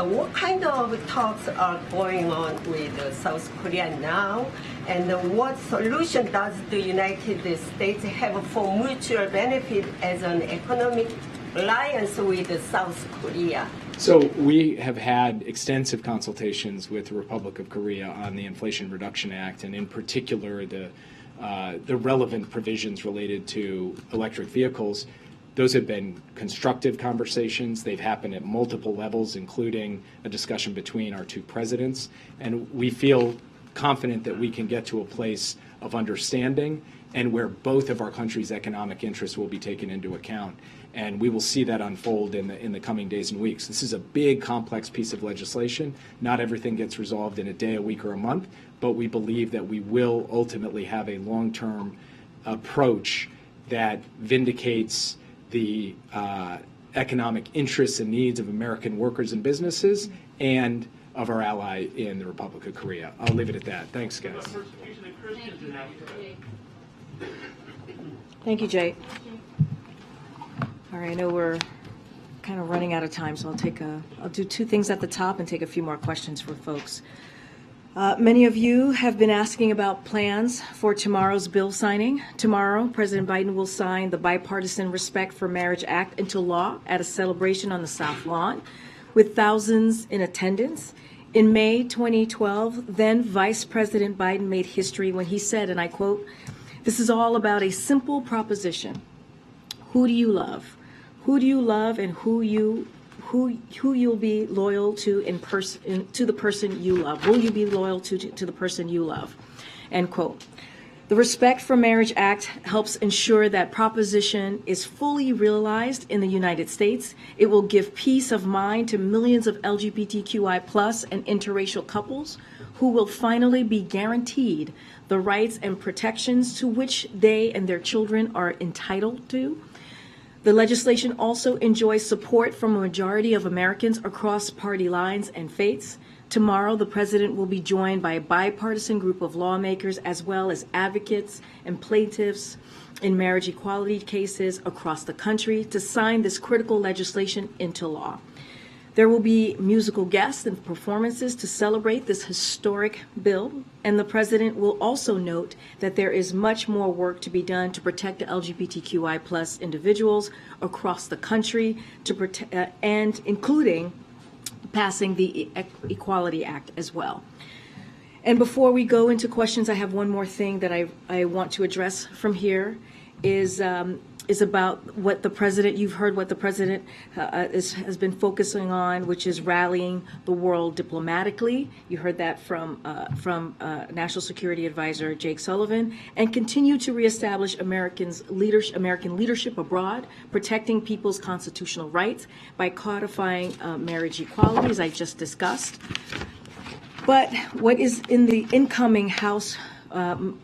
what kind of talks are going on with South Korea now, and what solution does the United States have for mutual benefit as an economic alliance with South Korea? So we have had extensive consultations with the Republic of Korea on the Inflation Reduction Act, and in particular the relevant provisions related to electric vehicles. Those have been constructive conversations. They've happened at multiple levels, including a discussion between our two presidents. And we feel confident that we can get to a place of understanding and where both of our countries' economic interests will be taken into account. And we will see that unfold in the coming days and weeks. This is a big, complex piece of legislation. Not everything gets resolved in a day, a week, or a month, but we believe that we will ultimately have a long-term approach that vindicates the economic interests and needs of American workers and businesses and of our ally in the Republic of Korea. I'll leave it at that. Thanks, guys. Thank you, Jay. All right, I know we're kind of running out of time, so I'll do two things at the top and take a few more questions for folks. Many of you have been asking about plans for tomorrow's bill signing. Tomorrow, President Biden will sign the Bipartisan Respect for Marriage Act into law at a celebration on the South Lawn with thousands in attendance. In May 2012, then Vice President Biden made history when he said, and I quote, "This is all about a simple proposition. Who do you love? Who do you love, and who you'll be loyal to to the person you love? Will you be loyal to the person you love?" End quote. The Respect for Marriage Act helps ensure that proposition is fully realized in the United States. It will give peace of mind to millions of LGBTQI+ and interracial couples who will finally be guaranteed the rights and protections to which they and their children are entitled to. The legislation also enjoys support from a majority of Americans across party lines and faiths. Tomorrow, the president will be joined by a bipartisan group of lawmakers as well as advocates and plaintiffs in marriage equality cases across the country to sign this critical legislation into law. There will be musical guests and performances to celebrate this historic bill, and the president will also note that there is much more work to be done to protect the LGBTQI+ individuals across the country, and including passing the Equality Act as well. And before we go into questions, I have one more thing that I want to address from here is about what the president, you've heard what the president has been focusing on, which is rallying the world diplomatically. You heard that from National Security Advisor Jake Sullivan, and continue to reestablish American leadership abroad, protecting people's constitutional rights by codifying marriage equality, as I just discussed. But what is in the incoming House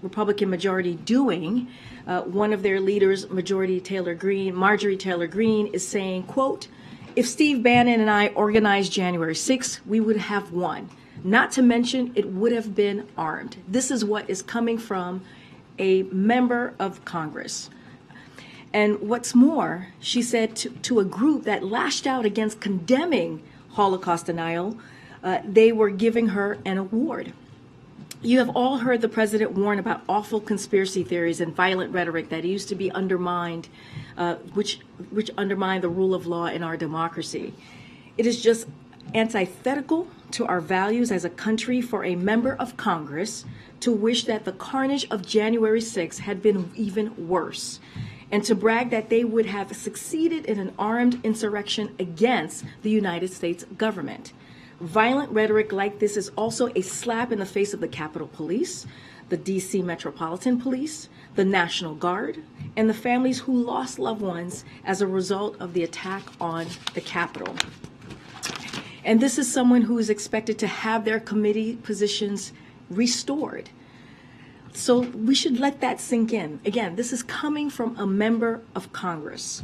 Republican majority doing? One of their leaders, Marjorie Taylor Greene, is saying, quote, "If Steve Bannon and I organized January 6th, we would have won. Not to mention, it would have been armed." This is what is coming from a member of Congress. And what's more, she said to a group that lashed out against condemning Holocaust denial, they were giving her an award. You have all heard the president warn about awful conspiracy theories and violent rhetoric that used to be undermined, which undermine the rule of law in our democracy. It is just antithetical to our values as a country for a member of Congress to wish that the carnage of January 6th had been even worse, and to brag that they would have succeeded in an armed insurrection against the United States government. Violent rhetoric like this is also a slap in the face of the Capitol Police, the D.C. Metropolitan Police, the National Guard, and the families who lost loved ones as a result of the attack on the Capitol. And this is someone who is expected to have their committee positions restored. So we should let that sink in. Again, this is coming from a member of Congress.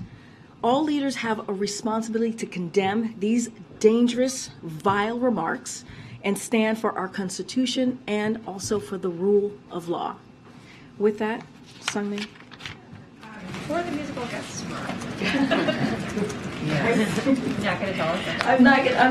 All leaders have a responsibility to condemn these dangerous, vile remarks and stand for our Constitution and also for the rule of law. With that, Sungmin. Who are the musical guests tomorrow? You're not going to tell us? I'm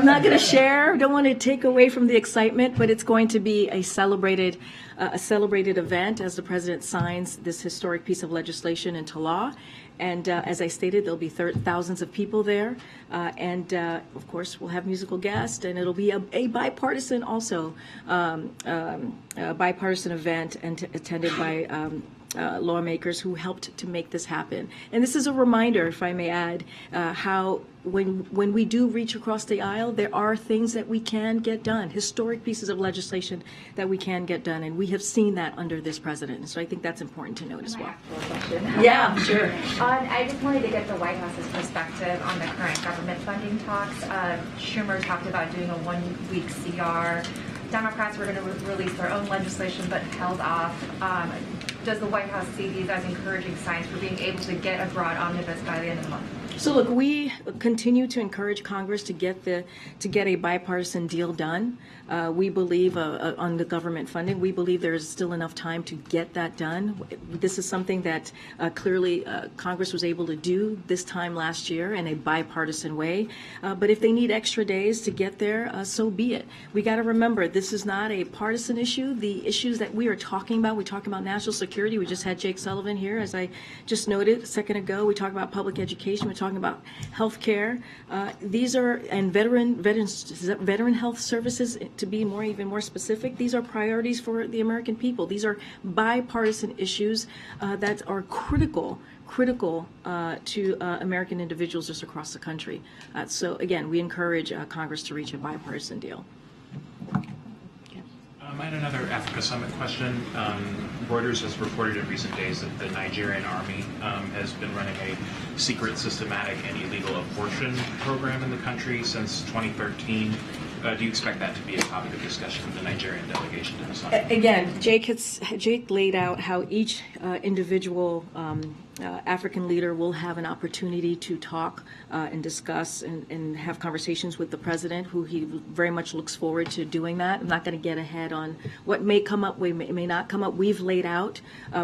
not going to share. Don't want to take away from the excitement, but it's going to be a celebrated event as the president signs this historic piece of legislation into law. And as I stated, there'll be thousands of people there. And of course, we'll have musical guests, and it'll be a bipartisan also, bipartisan event, and attended by lawmakers who helped to make this happen. And this is a reminder, if I may add, how when we do reach across the aisle, there are things that we can get done, historic pieces of legislation that we can get done, and we have seen that under this president. And so I think that's important to note as well. Yeah, sure. I just wanted to get the White House's perspective on the current government funding talks. Schumer talked about doing a one-week CR. Democrats were going to release their own legislation but held off. Does the White House see these as encouraging signs for being able to get a broad omnibus by the end of the month? So look, we continue to encourage Congress to get a bipartisan deal done. We believe on the government funding, we believe there is still enough time to get that done. This is something that clearly Congress was able to do this time last year in a bipartisan way. But if they need extra days to get there, so be it. We got to remember, this is not a partisan issue. The issues that we are talking about, we talk about national security. We just had Jake Sullivan here, as I just noted a second ago. We talk about public education. We're talking about health care. These are, and veteran health services, to be even more specific. These are priorities for the American people. These are bipartisan issues that are critical to American individuals just across the country. So again, we encourage Congress to reach a bipartisan deal. I had another Africa Summit question. Reuters has reported in recent days that the Nigerian army has been running a secret, systematic, and illegal abortion program in the country since 2013. Do you expect that to be a topic of discussion with the Nigerian delegation to the summit? Again, Jake laid out how each individual African leader will have an opportunity to talk and discuss and have conversations with the president, who he very much looks forward to doing that. I'm not going to get ahead on what may come up, may not come up. We've laid out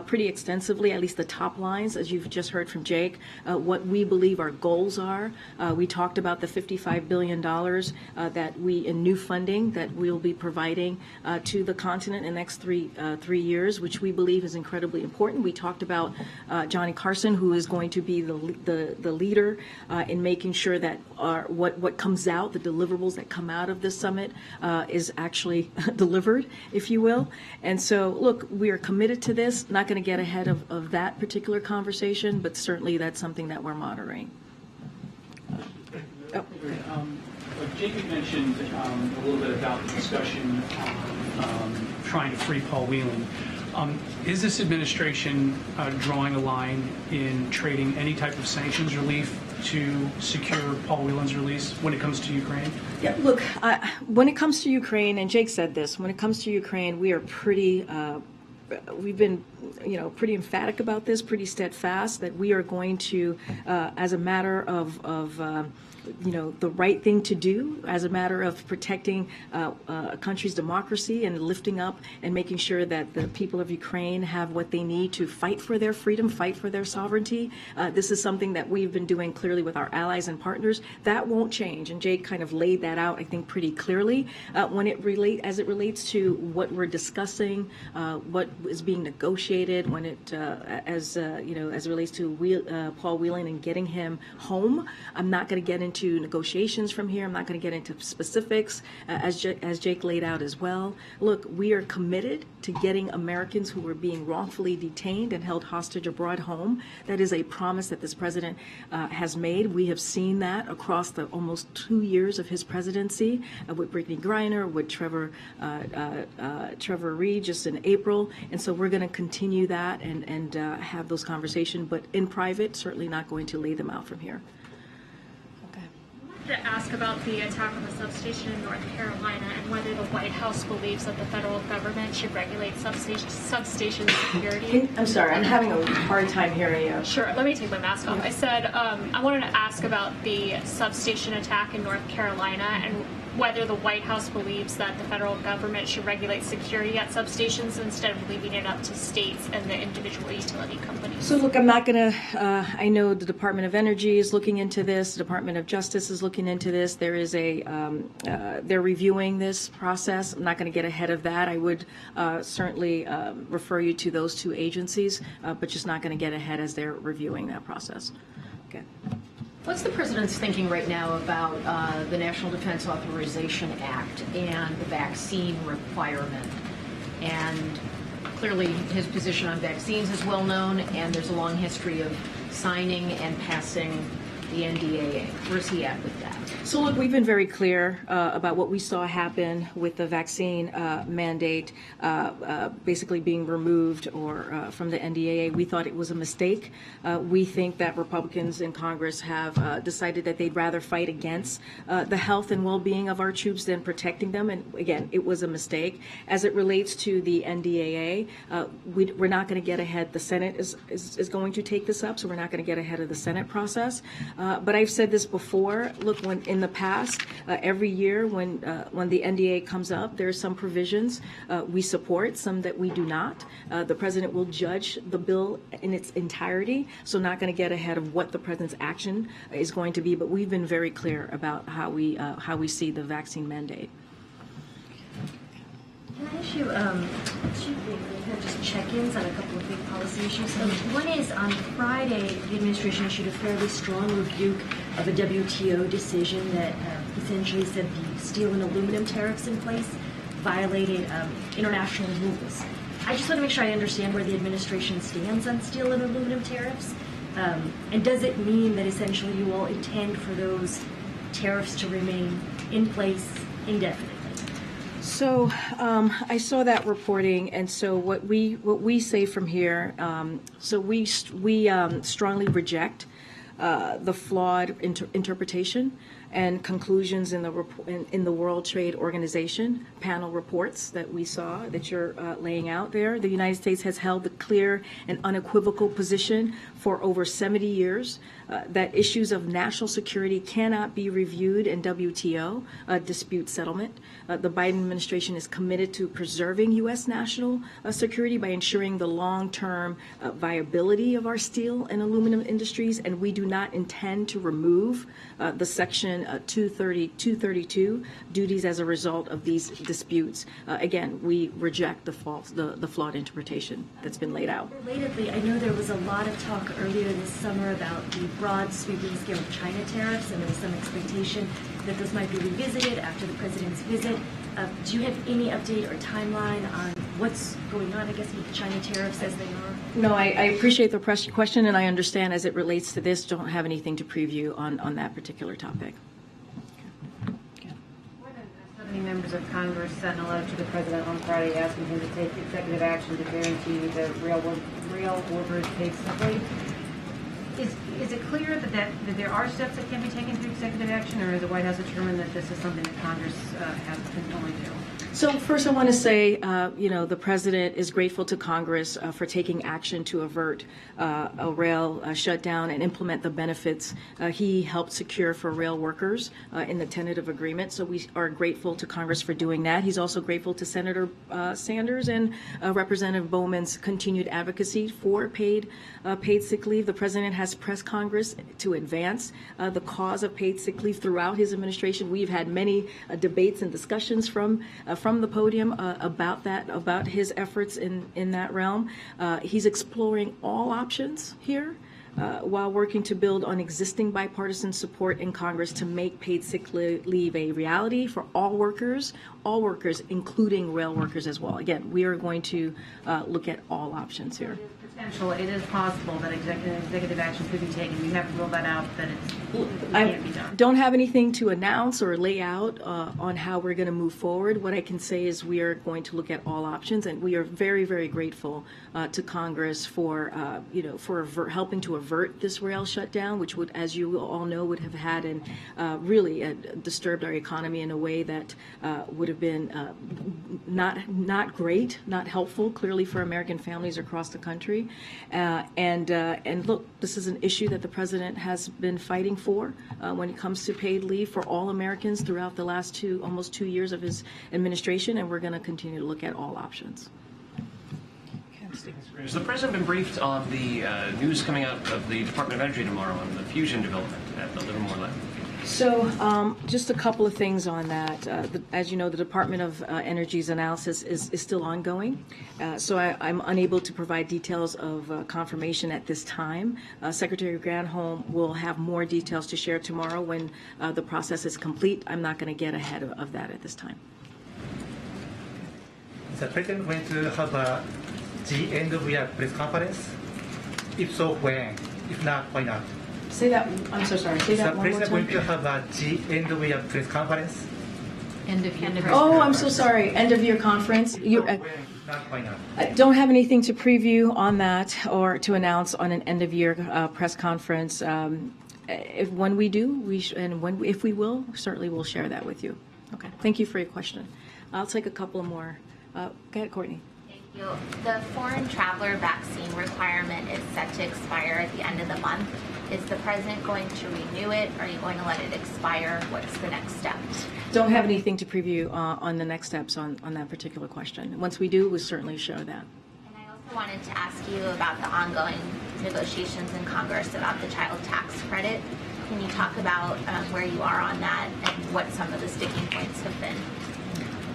pretty extensively, at least the top lines, as you've just heard from Jake, what we believe our goals are. We talked about the $55 billion that in new funding that we'll be providing to the continent in the next three years, which we believe is incredibly important. We talked about Johnny Carson, who is going to be the leader in making sure that what comes out, the deliverables that come out of this summit, is actually delivered, if you will. And so, look, we are committed to this. Not going to get ahead of that particular conversation, but certainly that's something that we're monitoring. Jacob mentioned a little bit about the discussion on trying to free Paul Whelan. Is this administration drawing a line in trading any type of sanctions relief to secure Paul Whelan's release when it comes to Ukraine? Yeah, look, when it comes to Ukraine, and Jake said this, when it comes to Ukraine, we are we've been, pretty emphatic about this, pretty steadfast, that we are going to, as a matter of the right thing to do, as a matter of protecting a country's democracy and lifting up and making sure that the people of Ukraine have what they need to fight for their freedom, fight for their sovereignty. This is something that we've been doing clearly with our allies and partners. That won't change, and Jake kind of laid that out, I think, pretty clearly. As it relates to what we're discussing, what is being negotiated, when as it relates to Paul Whelan and getting him home, I'm not going to get into negotiations from here. I'm not going to get into specifics, as Jake laid out as well. Look, we are committed to getting Americans who were being wrongfully detained and held hostage abroad home. That is a promise that this president has made. We have seen that across the almost 2 years of his presidency, with Brittany Griner, with Trevor Reed just in April. And so we're going to continue that and have those conversations, but in private, certainly not going to lay them out from here. To ask about the attack on the substation in North Carolina and whether the White House believes that the federal government should regulate substation security. I'm sorry, I'm having a hard time hearing you. Sure, let me take my mask off. I said I wanted to ask about the substation attack in North Carolina and whether the White House believes that the federal government should regulate security at substations instead of leaving it up to states and the individual utility companies. So look, I'm not going to, I know the Department of Energy is looking into this, the Department of Justice is looking into this. There is they're reviewing this process. I'm not going to get ahead of that. I would certainly refer you to those two agencies, but just not going to get ahead as they're reviewing that process. Okay. What's the president's thinking right now about the National Defense Authorization Act and the vaccine requirement? And clearly his position on vaccines is well known, and there's a long history of signing and passing the NDAA. Where's he at with that? So look, we've been very clear about what we saw happen with the vaccine mandate basically being removed or from the NDAA. We thought it was a mistake. We think that Republicans in Congress have decided that they'd rather fight against the health and well-being of our troops than protecting them. And again, it was a mistake. As it relates to the NDAA, we're not going to get ahead. The Senate is going to take this up, so we're not going to get ahead of the Senate process. But I've said this before. Look, when in the past, every year when the NDA comes up, there are some provisions we support, some that we do not. The president will judge the bill in its entirety, so not going to get ahead of what the president's action is going to be. But we've been very clear about how we see the vaccine mandate. Can I ask you two things, just check-ins on a couple of big policy issues? One is on Friday, the administration issued a fairly strong rebuke of a WTO decision that essentially said the steel and aluminum tariffs in place violated international rules. I just want to make sure I understand where the administration stands on steel and aluminum tariffs. And does it mean that essentially you all intend for those tariffs to remain in place indefinitely? So I saw that reporting, and so what we say from here. So we strongly reject the flawed interpretation and conclusions in the World Trade Organization panel reports that we saw that you're laying out there. The United States has held the clear and unequivocal position for over 70 years that issues of national security cannot be reviewed in WTO dispute settlement. The Biden administration is committed to preserving U.S. national security by ensuring the long-term viability of our steel and aluminum industries, and we do not intend to remove the Section 232 duties as a result of these disputes. Again, we reject the flawed interpretation that's been laid out. Relatedly, I know there was a lot of talk earlier this summer about the broad sweeping scale of China tariffs, and there was some expectation that those might be revisited after the president's visit. Do you have any update or timeline on what's going on, I guess, with the China tariffs as they are? No, I appreciate the question, and I understand as it relates to this, don't have anything to preview on that particular topic. Many members of Congress sent a letter to the president on Friday asking him to take executive action to guarantee that real workers paid sick leave. Is it clear that there are steps that can be taken through executive action, or has the White House determined that this is something that Congress can only do? So first I want to say, the president is grateful to Congress for taking action to avert a rail shutdown and implement the benefits he helped secure for rail workers in the tentative agreement. So we are grateful to Congress for doing that. He's also grateful to Senator Sanders and Representative Bowman's continued advocacy for paid sick leave. The president has pressed Congress to advance the cause of paid sick leave throughout his administration. We've had many debates and discussions from the podium about his efforts in that realm. He's exploring all options here while working to build on existing bipartisan support in Congress to make paid sick leave a reality for all workers, including rail workers as well. Again, we are going to look at all options here. It is possible that executive action could be taken. You haven't ruled that out, that it can't be done. I don't have anything to announce or lay out on how we're going to move forward. What I can say is we are going to look at all options, and we are very, very grateful to Congress for helping to avert this rail shutdown, which would, as you all know, would have had really disturbed our economy in a way that would have been not great, not helpful, clearly for American families across the country. And look, this is an issue that the president has been fighting for when it comes to paid leave for all Americans throughout the last almost 2 years of his administration, and we're going to continue to look at all options. Has the president been briefed on the news coming out of the Department of Energy tomorrow on the fusion development at the Livermore Lab? So just a couple of things on that. As you know, the Department of Energy's analysis is still ongoing. So I'm unable to provide details of confirmation at this time. Secretary Granholm will have more details to share tomorrow when the process is complete. I'm not going to get ahead of that at this time. Is the president going to have a the end of your press conference? If so, when? If not, why not? Say that, I'm so sorry, say that The one more president going time. to have the end of your press conference? End of year. Oh, I'm so sorry, end of year conference. You, Not, why not? I don't have anything to preview on that or to announce on an end of year press conference. When we do, if we will, certainly we'll share that with you. Okay, thank you for your question. I'll take a couple more. Go ahead, Courtney. The foreign traveler vaccine requirement is set to expire at the end of the month. Is the president going to renew it? Are you going to let it expire? What's the next step? Don't have anything to preview on the next steps on that particular question. Once we do, we'll certainly share that. I wanted to ask you about the ongoing negotiations in Congress about the child tax credit. Can you talk about where you are on that and what some of the sticking points have been?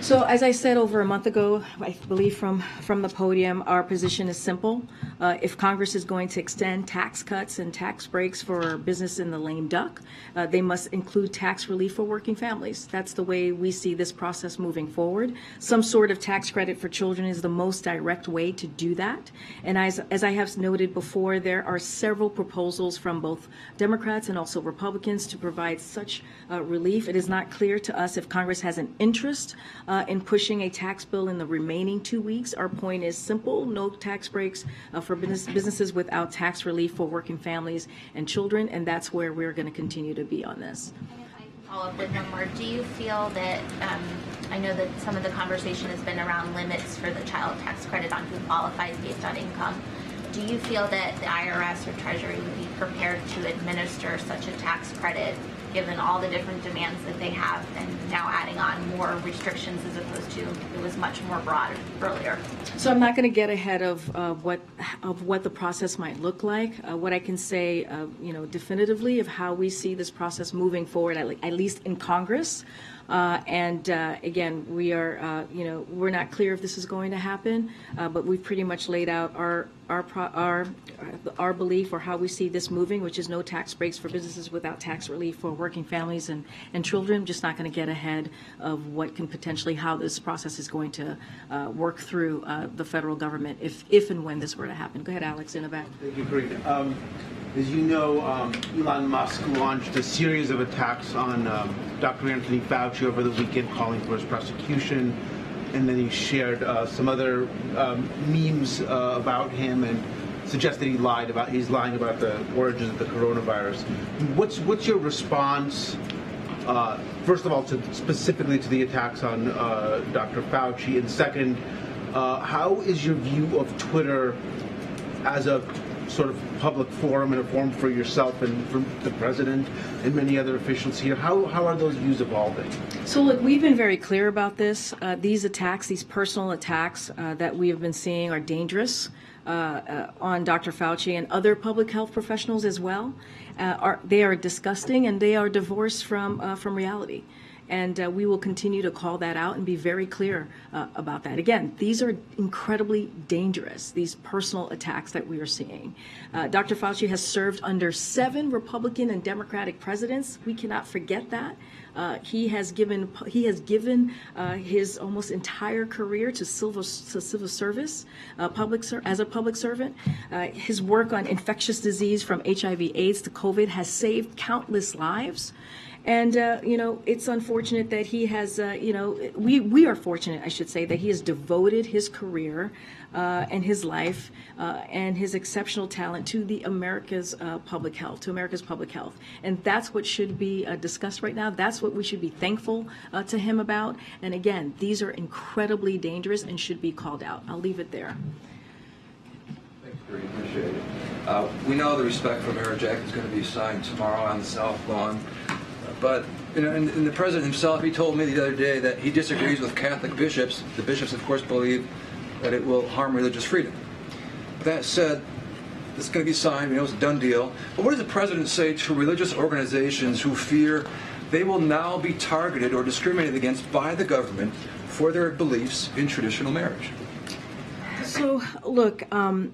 So as I said over a month ago, I believe from the podium, our position is simple. If Congress is going to extend tax cuts and tax breaks for business in the lame duck, they must include tax relief for working families. That's the way we see this process moving forward. Some sort of tax credit for children is the most direct way to do that. And as I have noted before, there are several proposals from both Democrats and also Republicans to provide such relief. It is not clear to us if Congress has an interest in pushing a tax bill in the remaining 2 weeks. Our point is simple: no tax breaks for businesses without tax relief for working families and children, and that's where we're going to continue to be on this. Follow up with one more. Do you feel that, I know that some of the conversation has been around limits for the child tax credit on who qualifies based on income. Do you feel that the IRS or Treasury would be prepared to administer such a tax credit given all the different demands that they have and now adding on more restrictions as opposed to it was much more broad earlier? So I'm not going to get ahead of what the process might look like. What I can say, definitively of how we see this process moving forward, at least in Congress. Again, we are, we're not clear if this is going to happen, but we've pretty much laid out our belief or how we see this moving, which is no tax breaks for businesses without tax relief for working families and children. Just not going to get ahead of what can potentially, how this process is going to work through the federal government if and when this were to happen. Go ahead, Alex, in the back. Thank you, Karine. As you know, Elon Musk launched a series of attacks on Dr. Anthony Fauci over the weekend, calling for his prosecution, and then he shared some other memes about him and suggested he's lying about the origins of the coronavirus. What's your response? First of all, specifically to the attacks on Dr. Fauci, and second, how is your view of Twitter as a sort of public forum and a forum for yourself and for the president and many other officials here? How are those views evolving? So look, we've been very clear about this. These attacks, these personal attacks that we have been seeing are dangerous on Dr. Fauci and other public health professionals as well. They are disgusting and they are divorced from reality. And we will continue to call that out and be very clear about that. Again, these are incredibly dangerous, these personal attacks that we are seeing. Dr. Fauci has served under 7 Republican and Democratic presidents. We cannot forget that. He has given his almost entire career to civil service, as a public servant. His work on infectious disease from HIV/AIDS to COVID has saved countless lives. And, it's unfortunate that he has, we are fortunate, I should say, that he has devoted his career and his life and his exceptional talent to America's public health. And that's what should be discussed right now. That's what we should be thankful to him about. And again, these are incredibly dangerous and should be called out. I'll leave it there. Thanks, Karine. Appreciate it. We know the Respect for Marriage Act is going to be signed tomorrow on the South Lawn. But, and the president himself, he told me the other day that he disagrees with Catholic bishops. The bishops, of course, believe that it will harm religious freedom. That said, it's going to be signed. It's a done deal. But what does the president say to religious organizations who fear they will now be targeted or discriminated against by the government for their beliefs in traditional marriage? So, look, on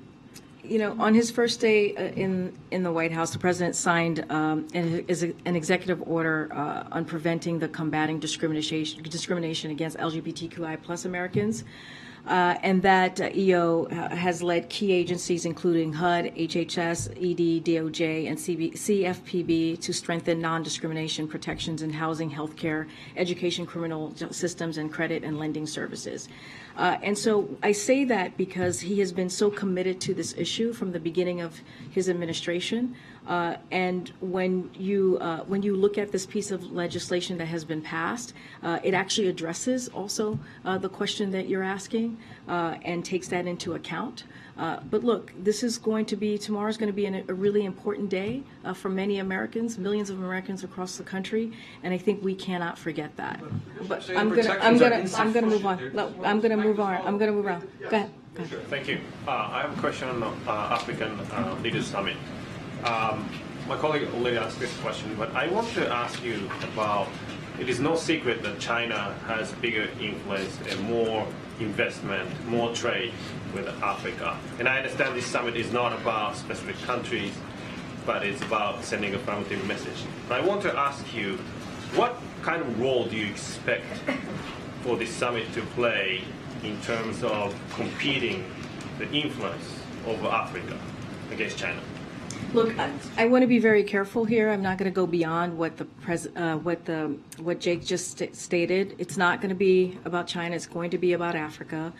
his first day in the White House, the president signed an executive order on preventing the combating discrimination against LGBTQI+ Americans. And that EO has led key agencies including HUD, HHS, ED, DOJ, and CFPB to strengthen non-discrimination protections in housing, healthcare, education, criminal systems, and credit and lending services. And so I say that because he has been so committed to this issue from the beginning of his administration. And when you look at this piece of legislation that has been passed, it actually addresses also the question that you're asking and takes that into account. But look, tomorrow's going to be a really important day for many Americans, millions of Americans across the country, and I think we cannot forget that. But I'm gonna move on. No, I'm gonna move on. Go ahead. Sure. Thank you. I have a question on the African Leaders Summit. My colleague already asked this question, but I want to ask you about, it is no secret that China has bigger influence and more investment, more trade with Africa. And I understand this summit is not about specific countries, but it's about sending a affirmative message. But I want to ask you, what kind of role do you expect for this summit to play in terms of competing the influence over Africa against China? Look, I want to be very careful here. I'm not going to go beyond what what Jake just stated. It's not going to be about China. It's going to be about Africa.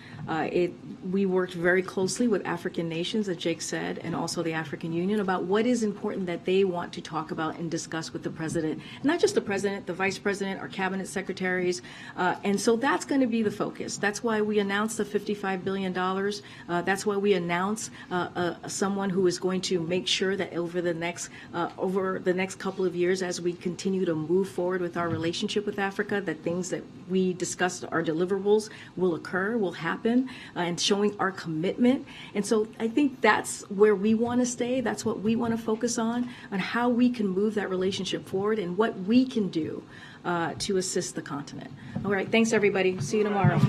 We worked very closely with African nations, as Jake said, and also the African Union about what is important that they want to talk about and discuss with the president. Not just the president, the vice president, our cabinet secretaries. And so that's going to be the focus. That's why we announced the $55 billion. That's why we announced someone who is going to make sure that over the next couple of years, as we continue to move forward with our relationship with Africa, that things that we discussed, our deliverables, will occur, will happen, and showing our commitment. And so I think that's where we want to stay. That's what we want to focus on how we can move that relationship forward and what we can do to assist the continent. All right, thanks everybody. See you tomorrow.